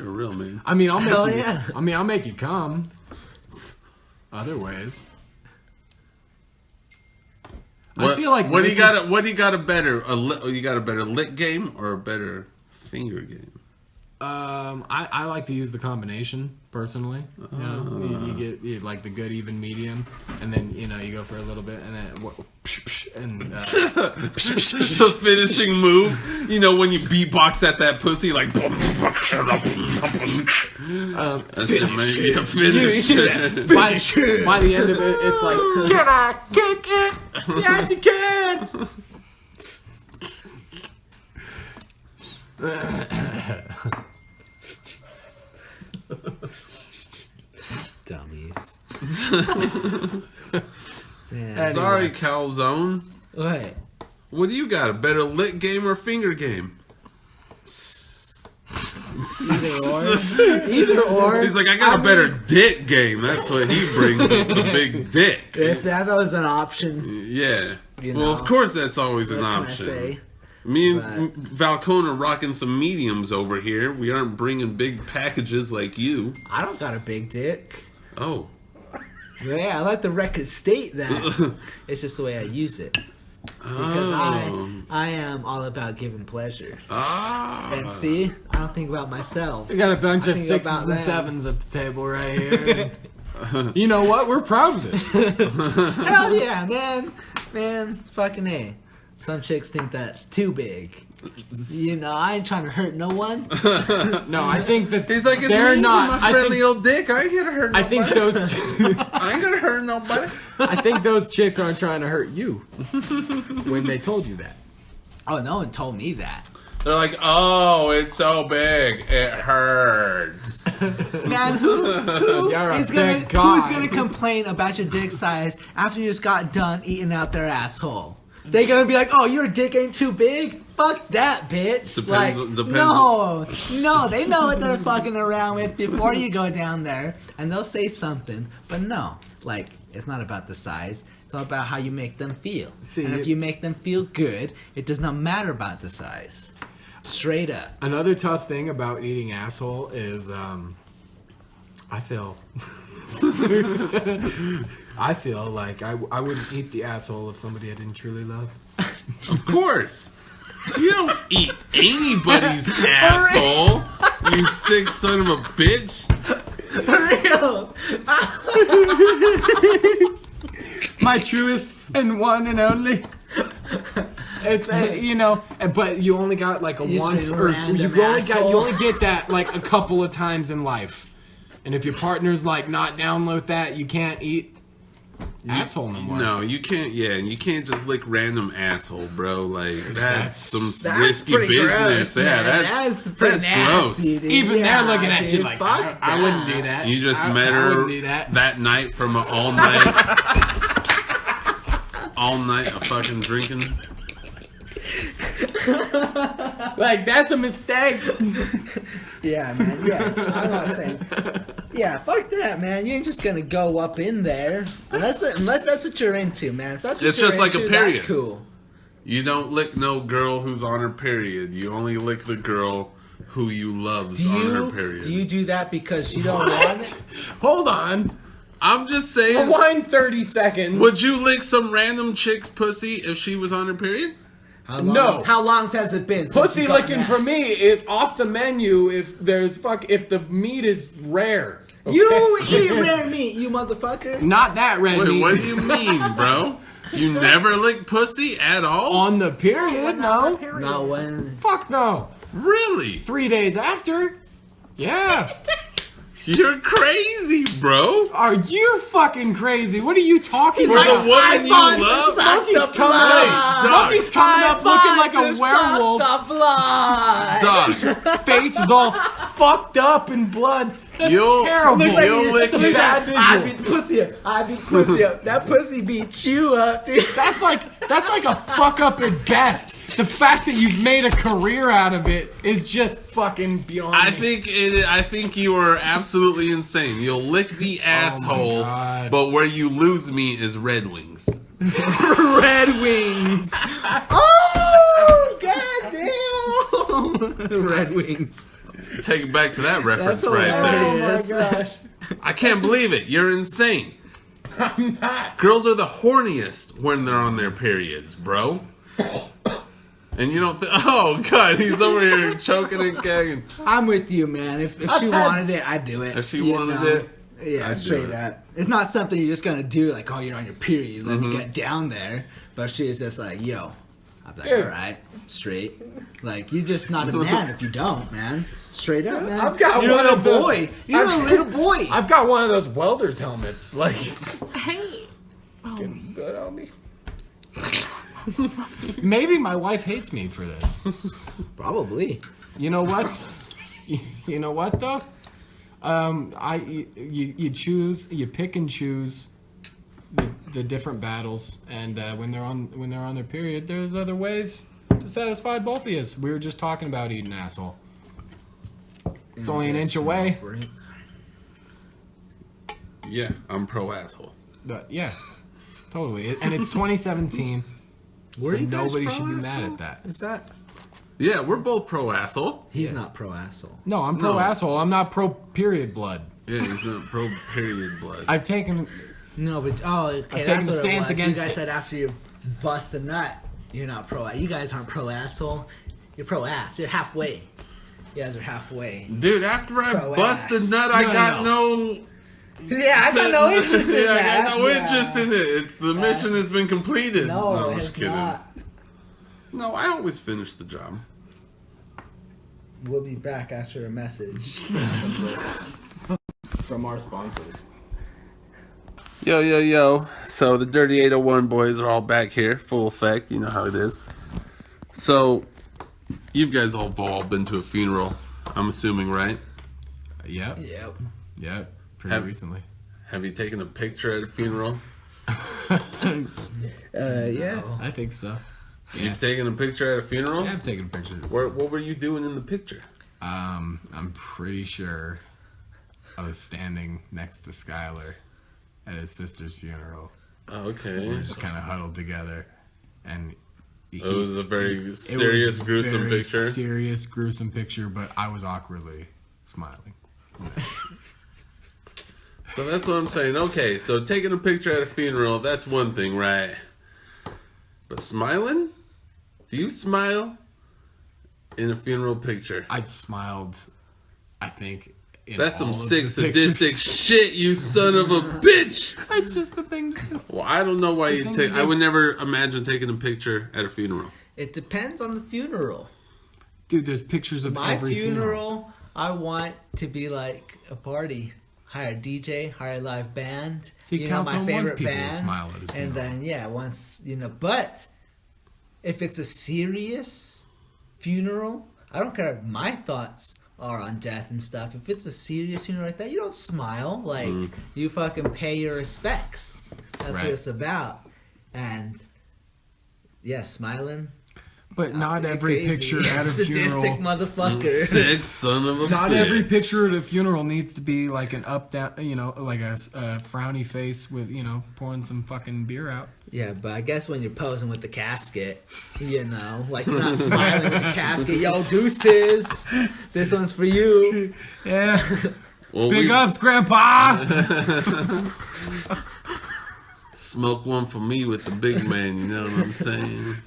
a real man. I mean, I'll make Hell you. yeah. I mean, I'll make you come. Other ways. I feel like what do you licking- got? What do you got a better? You got a better lick game or a better finger game? I like to use the combination personally. You get like the good even medium, and then you go for a little bit, and then The finishing move. You know when you beatbox at that pussy, like. That's it, man. Yeah, finish it. by the end of it, it's like Can I kick it? Yes, you can. Dummies. Man. Sorry, Calzone. What? What do you got? A better lick game or finger game? Either or. Either or. He's like, I got a better dick game. That's what he brings. Is the big dick. If that was an option, Yeah. You Well, know, of course that's always an what can I option. say? Me and Valcone are rocking some mediums over here. We aren't bringing big packages like you. I don't got a big dick. Oh. Yeah, I let the record state that. It's just the way I use it. Because I am all about giving pleasure. Ah. And see, I don't think about myself. we got a bunch I of think sixes about and them. sevens at the table right here. And you know what? We're proud of it. Hell yeah, man. Man, fucking A. Some chicks think that's too big. I ain't trying to hurt no one. No, I think that He's like, it's they're me not. with my friendly old dick. I ain't gonna hurt I nobody. think those. I ain't gonna hurt nobody. I think those chicks aren't trying to hurt you when they told you that. Oh, no one told me that. They're like, oh, it's so big, it hurts. Man, who You're a is gonna big guy. who's gonna complain about your dick size after you just got done eating out their asshole? They gonna be like, oh, your dick ain't too big? Fuck that, bitch. Depends. No, they know what they're fucking around with before you go down there, and they'll say something. But no, like, it's not about the size. It's all about how you make them feel. See, and if you make them feel good, it does not matter about the size. Straight up. Another tough thing about eating asshole is, I feel like I wouldn't eat the asshole of somebody I didn't truly love. Of course. You don't eat anybody's asshole, you sick son of a bitch. Real. My truest and one and only. It's but you only got like a You once, straight or random you only asshole. get that like a couple of times in life. And if your partner's like not down with that, you can't eat asshole no more. No, you can't. Yeah, and you can't just lick random asshole, bro. Like that's some That's risky pretty business. gross, yeah, man. that's pretty gross. nasty, dude. Even Yeah, they're looking at you dude, like, fuck I wouldn't that. do that. You just I met wouldn't do her that. night from an all night of fucking drinking. Like, that's a mistake. Yeah, man. Yeah, I'm not saying. Yeah, fuck that, man. You ain't just gonna go up in there unless that's what you're into, man. If that's what It's you're just like a into, period. That's cool. You don't lick no girl who's on her period. You only lick the girl who you love's on her period. Do you do that because you don't want it? Hold on. I'm just saying. Rewind 30 seconds. Would you lick some random chick's pussy if she was on her period? No. How long has it been? Since Pussy you got licking an for ass? me is off the menu if the meat is rare. Okay? You eat rare meat, you motherfucker. Not that red Wait, meat. what do you mean, bro? You never lick pussy at all? On the period, no. Not when. Fuck no. Really? 3 days after? Yeah. You're crazy, bro. Are you fucking crazy? What are you talking For about? the woman you fought to love? suck Monkey's the coming blood. up. Monkey's coming up looking like a werewolf. The blood. Dog, Face is all fucked up in blood. That's You'll- terrible. you'll lick It's a it. bad visual. I beat the pussy up. I beat the pussy up. That pussy beat you up, dude. That's like a fuck up at best. The fact that you've made a career out of it is just fucking beyond me. I think you are absolutely insane. You'll lick the asshole, God. but where you lose me is Red Wings. Red Wings. Oh, goddamn. Red Wings. Take it back to that reference That's right there. hilarious. Oh my gosh. I can't believe it. You're insane. I'm not. Girls are the horniest when they're on their periods, bro. And you don't think, oh, God, he's over here choking and gagging. I'm with you, man. If she wanted it, I'd do it. If she You wanted know? it, Yeah, I'd do straight it. up. It's not something you're just gonna do like, oh, you're on your period, let Mm-hmm. me get down there. But she's just like, yo. I'm like, Dude. alright, straight. Like, you're just not a man if you don't, man. Straight up, man. I've got you're one a little of those- boy. You're a little boy. I've got one of those welder's helmets. Like, Hey. getting good on me. Maybe my wife hates me for this. Probably. You know what? You know what though? You pick and choose the different battles, and when they're on their period, there's other ways to satisfy both of you. We were just talking about eating asshole. It's only an inch away. Yeah, I'm pro asshole. But yeah, totally. And it's 2017, so nobody should be mad at that. Is that? Yeah, we're both pro asshole. He's not pro asshole. No, I'm pro No. asshole. I'm not pro period blood. Yeah, he's not pro period blood. I've taken. No, but okay, taking that's a what stance it was. You against guys it. said after you bust a nut, you're not pro. You guys aren't pro asshole. You're pro ass. You're halfway. You guys are halfway. Dude, after I Pro bust a ass. nut, I No, got no. no... Yeah, I got no interest in Yeah, that. I got no Yeah. interest in it. It's the mission has been completed. No, I'm it's just kidding. not. No, I always finish the job. We'll be back after a message. From our sponsors. Yo, yo, yo. So the Dirty 801 boys are all back here, full effect. You know how it is. So, you guys all been to a funeral, I'm assuming, right? Yep. Yep. Pretty recently. Have you taken a picture at a funeral? Yeah. I think so. You've taken a picture at a funeral? Yeah, I've taken a picture. What were you doing in the picture? I'm pretty sure I was standing next to Skylar at his sister's funeral. Oh, okay. We were just kind of huddled together, and It was a very serious, gruesome very picture. Serious, gruesome picture, but I was awkwardly smiling. So that's what I'm saying. Okay, so taking a picture at a funeral, that's one thing, right? But smiling? Do you smile in a funeral picture? I smiled, I think. That's some all of sick, the sadistic pictures. shit, you son of a bitch! That's just the thing. Well, I don't know why you thing take. you I do. would never imagine taking a picture at a funeral. It depends on the funeral. Dude, there's pictures of My every funeral, I want to be like a party. Hire a DJ, hire a live band. See, you know, my Council wants favorite people to bands. smile at his and funeral. then, yeah, once, but if it's a serious funeral, I don't care if my thoughts are on death and stuff. If it's a serious funeral like that, you don't smile. Like, you fucking pay your respects. That's what Right. it's about. And, yeah, smiling. But not You're every crazy. picture at a Sadistic funeral. motherfucker. Sick son of a Not bitch. every picture at a funeral needs to be like an up down, like a frowny face with pouring some fucking beer out. Yeah, but I guess when you're posing with the casket, like you're not smiling with the casket. Yo, deuces. This one's for you. Yeah. Well, Big we ups, Grandpa. smoke one for me with the big man. You know what I'm saying?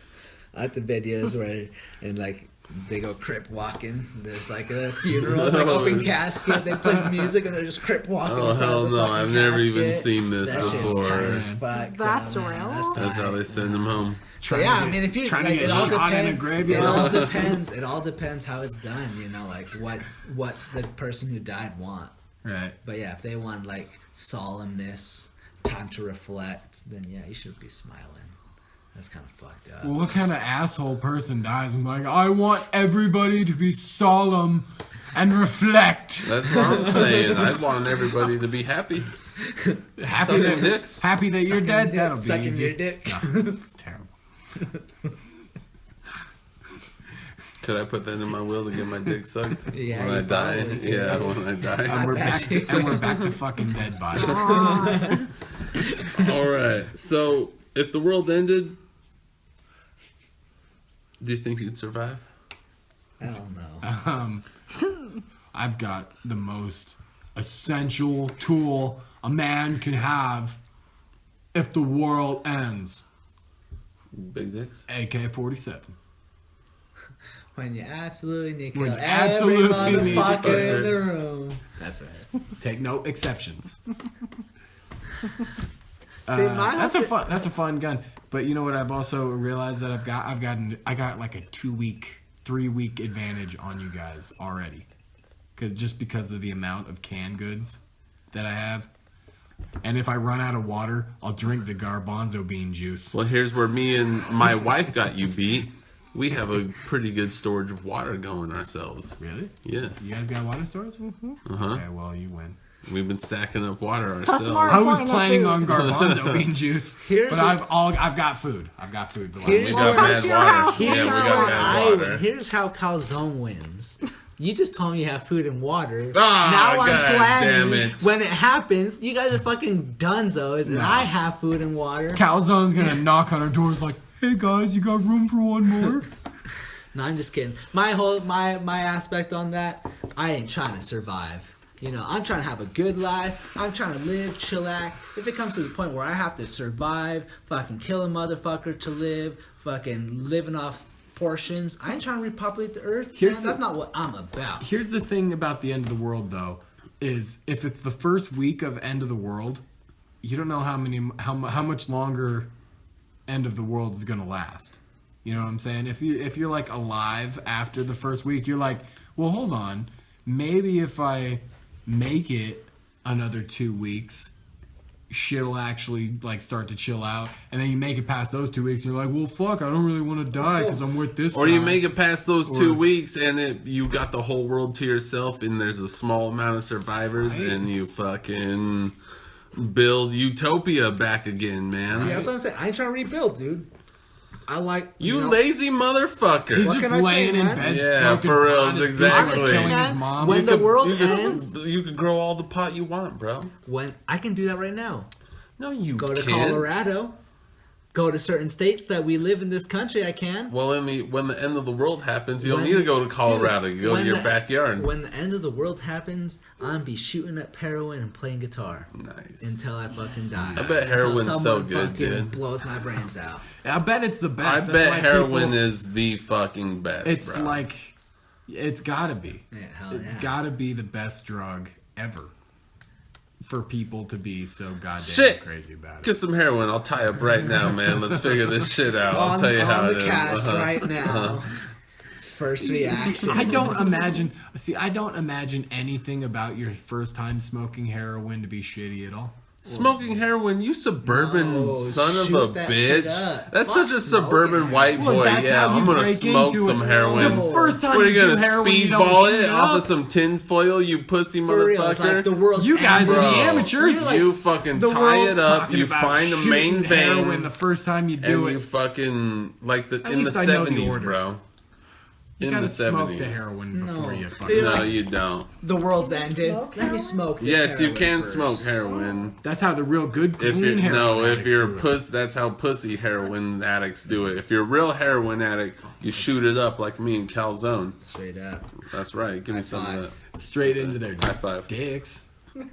I like the videos where, and like, they go crip walking. There's like a funeral, it's like open casket. They play music and they're just crip walking. Oh in front hell of the no! fucking I've never even casket. seen this That before. shit's tight as fuck. That's though, man. real? That's how they send them home. Trying yeah, to I get- mean, if you trying like, to get it all shot in a depends. It graveyard. all depends. It all depends how it's done. Like what the person who died want. Right. But yeah, if they want like solemnness, time to reflect, then yeah, you should be smiling. That's kind of fucked up. Well, what kind of asshole person dies and like, I want everybody to be solemn and reflect. That's what I'm saying. I want everybody to be happy. Happy Sucking that, dicks. happy that you're Sucking dead. dick- That'll be sucking easy. your dick. No, it's terrible. Could I put that in my will to get my dick sucked Yeah, when I you die? probably could. Yeah, when I die. And we're bet back to, you and we're back to fucking dead bodies. All right. So, if the world ended, do you think you'd survive? I don't know. I've got the most essential tool a man can have if the world ends. Big dicks. AK-47. When you absolutely need to When kill you every absolutely need to motherfucker fuck in her. the room. That's right. Take no exceptions. my That's a fun gun. But you know what? I've also realized that I got like a 3-week advantage on you guys already, because of the amount of canned goods that I have. And if I run out of water, I'll drink the garbanzo bean juice. Well, here's where me and my wife got you beat. We have a pretty good storage of water going ourselves. Really? Yes. You guys got water storage? Uh-huh. Okay, well you win. We've been stacking up water ourselves. smart. I was Fine, planning food. on garbanzo bean juice, Here's but a- I've got food. I've got food. To Here's We Well, got come bad to your water. house. Yeah, we Here's got how bad I water. win. Here's how Calzone wins. You just told me you have food and water. Ah, now God I'm planning. damn it. When it happens, you guys are fucking dunzos, and No. I have food and water. Calzone's gonna knock on our doors like, "Hey guys, you got room for one more?" No, I'm just kidding. My aspect on that, I ain't trying to survive. I'm trying to have a good life. I'm trying to live, chillax. If it comes to the point where I have to survive, fucking kill a motherfucker to live, fucking living off portions, I ain't trying to repopulate the earth. That's not what I'm about. Here's the thing about the end of the world, though, is if it's the first week of end of the world, you don't know how much longer end of the world is gonna last. You know what I'm saying? If you're like alive after the first week, you're like, well, hold on. Maybe if I make it another 2 weeks, shit'll actually like start to chill out, and then you make it past those 2 weeks, and you're like, well, fuck, I don't really want to die because I'm with this Or guy. you make it past those 2 weeks, and you got the whole world to yourself, and there's a small amount of survivors, Right. and you fucking build utopia back again, man. See, that's what I'm saying. I ain't trying to rebuild, dude. I like You know, lazy motherfucker. He's What just can I say, laying in man? bed Yeah, smoking for pot, reals, his exactly. daughter's killing Man, his mom. when the world you could, ends- you could grow all the pot you want, bro. when I can do that right now. No, you Go to can't. Colorado. Go to certain states that we live in this country. I can. Well, when the end of the world happens, you don't When- need to go to Colorado. Dude, You go to when your the- backyard. When the end of the world happens, I'm gonna be shooting up heroin and playing guitar Nice. until I fucking die. I bet heroin's so someone good, fucking dude. blows my brains out. I bet it's the I best. That's bet why heroin people- is the fucking best. It's bro. like, it's gotta be. Yeah, hell It's yeah. gotta be the best drug ever for people to be so goddamn Shit. crazy about it. Get some heroin. I'll tie up right now, man. Let's figure this shit out. I'll on tell you how on it the is. cast Uh-huh. right now. First reaction. I don't imagine. See, I don't imagine anything about your first time smoking heroin to be shitty at all. Smoking heroin, you suburban No, son of shoot a that shit bitch. up. That's Fuck such a smoking suburban heroin. white Well, boy. that's Yeah, how you I'm gonna break smoke into some it. heroin. The first time What are you you do gonna heroin, you don't speedball shoot it off up. of some tinfoil, you pussy For real, it's motherfucker? like the world's You guys are ending. the Bro, amateurs. You're like you fucking The tie world it up, talking you about find the shooting main heroin vein, the first time you do and it. you fucking like At in the least I know the 70s, order. bro. You In gotta the smoke 70s. the heroin before No. you fucking. Yeah. No, you don't. The world's ended. Smoke Let me smoke this Yes, you heroin can first. smoke heroin. That's how the real good If clean you're heroin. no, if addicts you're a do it. puss, that's how pussy heroin addicts do it. If you're a real heroin addict, you shoot it up like me and Calzone. Straight up. That's right. Give me High some five. of straight into their High five. dicks.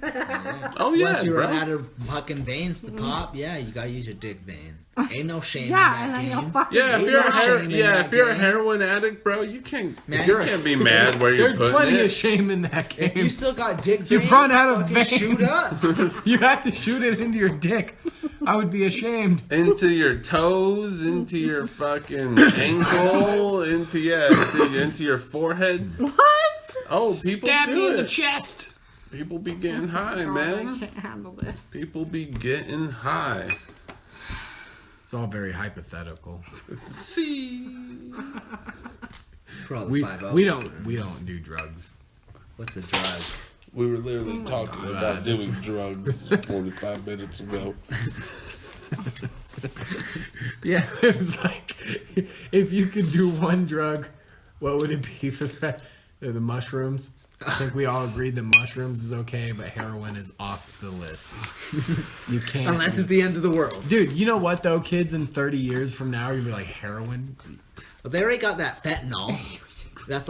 that. Oh yeah, Once you bro. run out of fucking veins to pop, yeah, you gotta use your dick vein. Ain't no shame Yeah, in and that then you'll game. fucking Yeah, if Ain't you're no a shame in yeah, that if you're a game. heroin addict, bro, you can't. Man, you can't be mad where you're There's putting plenty it. of shame in that game. If you still got dick You vein, run out of fucking veins. shoot up. You have to shoot it into your dick. I would be ashamed. Into your toes, into your fucking ankle, into your forehead. What? Oh, people Stab me do in the it. chest. People be getting high, I man. can't handle this. People be getting high. It's all very hypothetical. See. For all the We 5-0s. we don't do drugs. What's a drug? We were literally talking God, about this doing drugs 45 minutes ago. Yeah, it's like if you could do one drug, what would it be for that? The mushrooms. I think we all agreed that mushrooms is okay, but heroin is off the list. You can't. Unless it's the end of the world. Dude, you know what though? Kids in 30 years from now are gonna be like heroin. Well, they already got that fentanyl. That's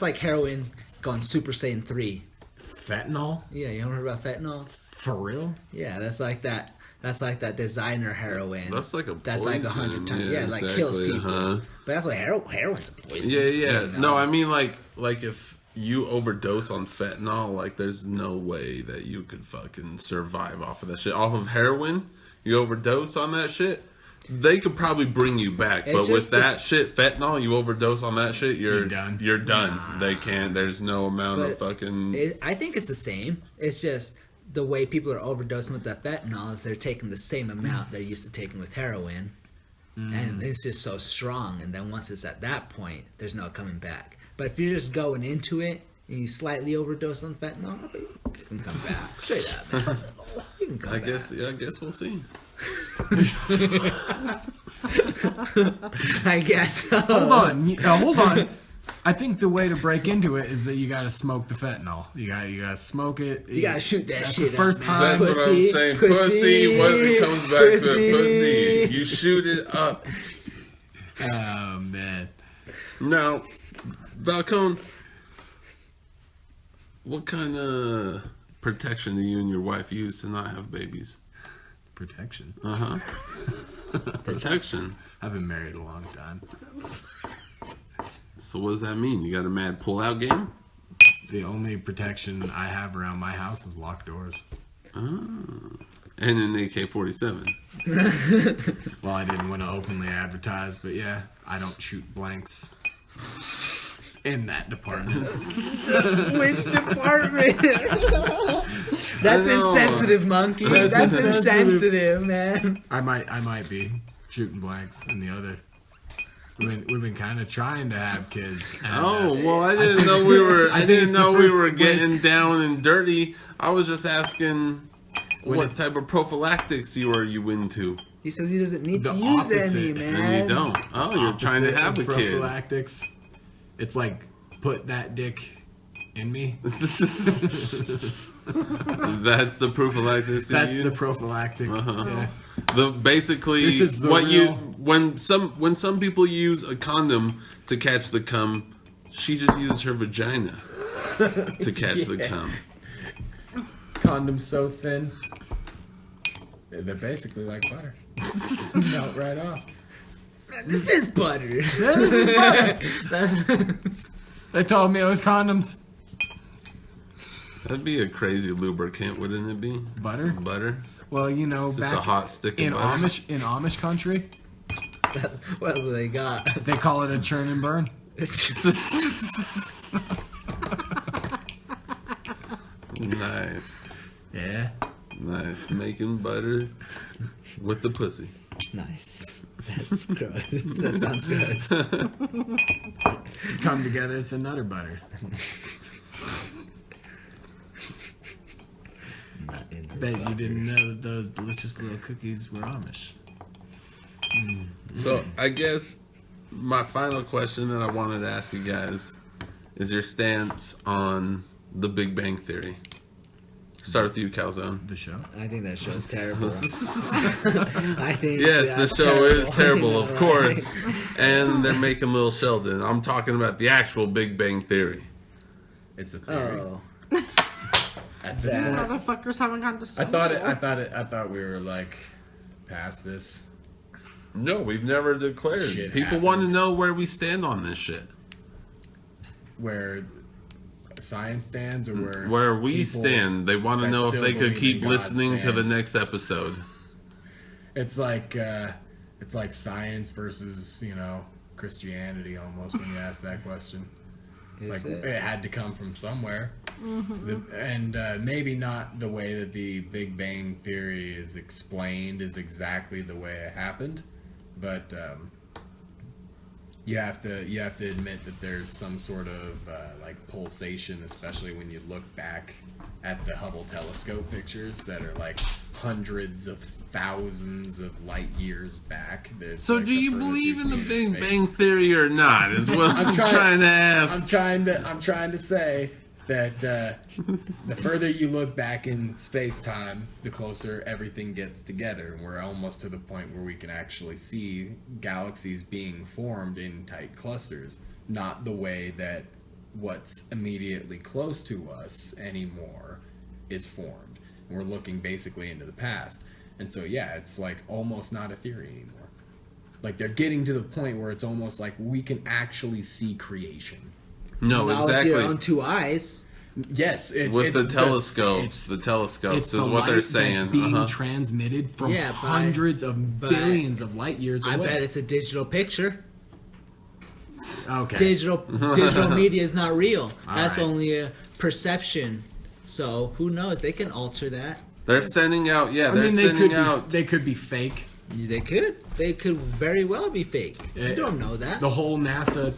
like heroin gone Super Saiyan 3. Fentanyl? Yeah, you ever heard about fentanyl? For real? Yeah, that's like that designer heroin. That's like a That's like poison. 100 times. Yeah, like exactly, kills people. uh-huh. But that's what heroin's a poison. Yeah, yeah. You know? No, I mean like if you overdose on fentanyl, like there's no way that you could fucking survive off of that shit. Off of heroin, you overdose on that shit, they could probably bring you back. It But just with that shit, fentanyl, you overdose on that shit, you're done. You're done. They can't. There's no amount of But fucking. I think it's the same. It's just the way people are overdosing with that fentanyl is they're taking the same amount they're used to taking with heroin. And it's just so strong. And then once it's at that point, there's no coming back. But if you're just going into it and you slightly overdose on fentanyl, you can come back. Straight up. You can come I back. guess we'll see. I guess. Hold on. I think the way to break into it is that you gotta smoke the fentanyl. You gotta smoke it. You gotta shoot that That's shit the first up, time. man. That's what I'm Pussy, saying. pussy, Pussy, what it comes back to pussy. pussy. You shoot it up. Oh man. Now, Falcone, what kind of protection do you and your wife use to not have babies? Protection. Protection. I've been married a long time. So what does that mean? You got a mad pull-out game? The only protection I have around my house is locked doors. And an AK-47. Well, I didn't want to openly advertise, but yeah, I don't shoot blanks. in that department. Which department? That's I know. insensitive, Monkey. That's insensitive, man. I might be shooting blanks in the other. We've been kind of trying to have kids. And, Oh well, I didn't know we were. I think didn't it's the know we first- were when getting it's- down and dirty. I was just asking When what it's- type of prophylactics you into, He says he doesn't need The to use opposite. any, man. and you don't. Oh, you're trying to opposite have a of kid. prophylactics. It's like put that dick in me. That's the prophylactics. That's you the use? prophylactic. Uh-huh. Yeah. The basically This is the what you real- when some people use a condom to catch the cum, she just uses her vagina to catch the cum. Condoms so thin. They're basically like butter. Melt right off. This is butter. This is butter. They told me it was condoms. That'd be a crazy lubricant, wouldn't it be? Butter? Butter, Well, you know, just back a hot stick of in butter. Amish country, What else do they got? they call it a churn and burn. Nice, Yeah. nice, making butter with the pussy. Nice. That's gross. That sounds gross. Come together, it's another butter. Not in the Bet you butter. didn't know that those delicious little cookies were Amish. So I guess my final question that I wanted to ask you guys is your stance on the Big Bang Theory. Start with you, Calzone. The show? I think that show's terrible. I think Yes, the that's show is terrible, You know, of right? course. And they're making Little Sheldon. I'm talking about the actual Big Bang Theory. It's a theory. Oh, At this that- point, Motherfuckers haven't got the I thought we were like past this. No, we've never declared. Shit People want to happened. know where we stand on this shit. Where science stands or Where we people stand. They want to that know if still they could believe keep in God listening to stand. the next episode. It's like science versus, you know, Christianity almost when you ask that question. It's Is like it? it had to come from somewhere. And maybe not the way that the Big Bang Theory is explained is exactly the way it happened, but you have to admit that there's some sort of like pulsation, especially when you look back at the Hubble telescope pictures that are like hundreds of thousands of light years back. That's, So like, do the you furthest believe we've in the seen Big space. Bang Theory or not? Is what I'm trying- trying to ask. I'm trying to say that the further you look back in space-time, the closer everything gets together. And we're almost to the point where we can actually see galaxies being formed in tight clusters, not the way that what's immediately close to us anymore is formed. And we're looking basically into the past. And so, yeah, it's like almost not a theory anymore. Like they're getting to the point where it's almost like we can actually see creation. No, Not with exactly. your own two eyes. Yes, With the telescopes, the telescopes it's is the what they're light saying. that's being Uh-huh. transmitted from Yeah, but- hundreds of but billions of light years away. I bet it's a digital picture. okay. Digital media is not real. That's right. only a perception. So who knows? They can alter that. They're sending out. Yeah, I they're mean, sending out. they could be fake. They could. They could very well be fake. You don't know that. The whole NASA,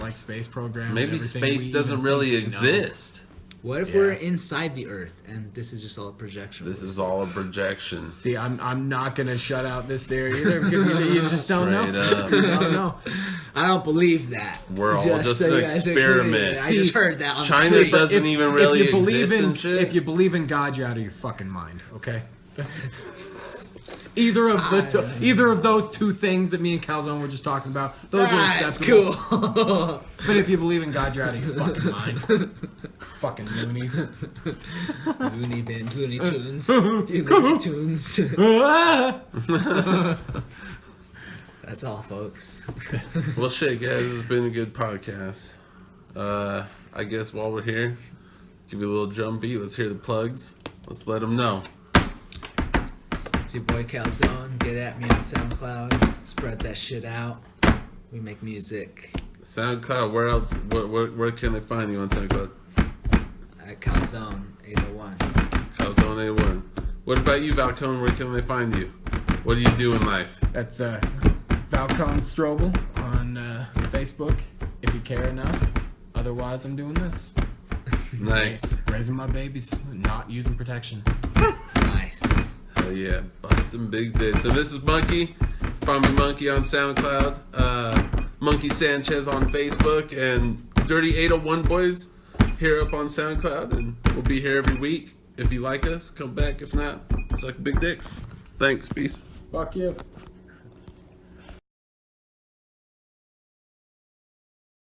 like space program. and Maybe everything space we doesn't even really think we know. exist. What if Yeah. we're inside the Earth and this is just all a projection? This is all a projection. See, I'm not gonna shut out this theory either because you just don't know. Straight up. You don't know. I don't believe that. We're all just so an you guys are experiment. clear. I just heard that on China the street. doesn't even really if you believe exist in, and shit. If you believe in God, you're out of your fucking mind. Okay, that's either of those two things that me and Calzone were just talking about. Those are That's acceptable. cool. But if you believe in God, you're out of your fucking mind. Fucking loonies. Looney Bins, Looney Tunes. You Looney Tunes. That's all, folks. Well, shit, guys, it's been a good podcast. I guess while we're here, give you a little drum beat. Let's hear the plugs. Let's let them know. It's your boy Calzone. Get at me on SoundCloud. Spread that shit out. We make music. SoundCloud. Where else? Where can they find you on SoundCloud? At Calzone 801. Calzone A1. What about you, Valcone? Where can they find you? What do you do in life? That's Valcon Strobel on Facebook, if you care enough. Otherwise, I'm doing this. Nice. Raising my babies, not using protection. Nice. Hell yeah, busting big dicks. So this is Monkey. Find me Monkey on SoundCloud. Monkey Sanchez on Facebook, and Dirty 801 Boys here up on SoundCloud, and we'll be here every week. If you like us, come back. If not, suck big dicks. Thanks. Peace. Fuck you.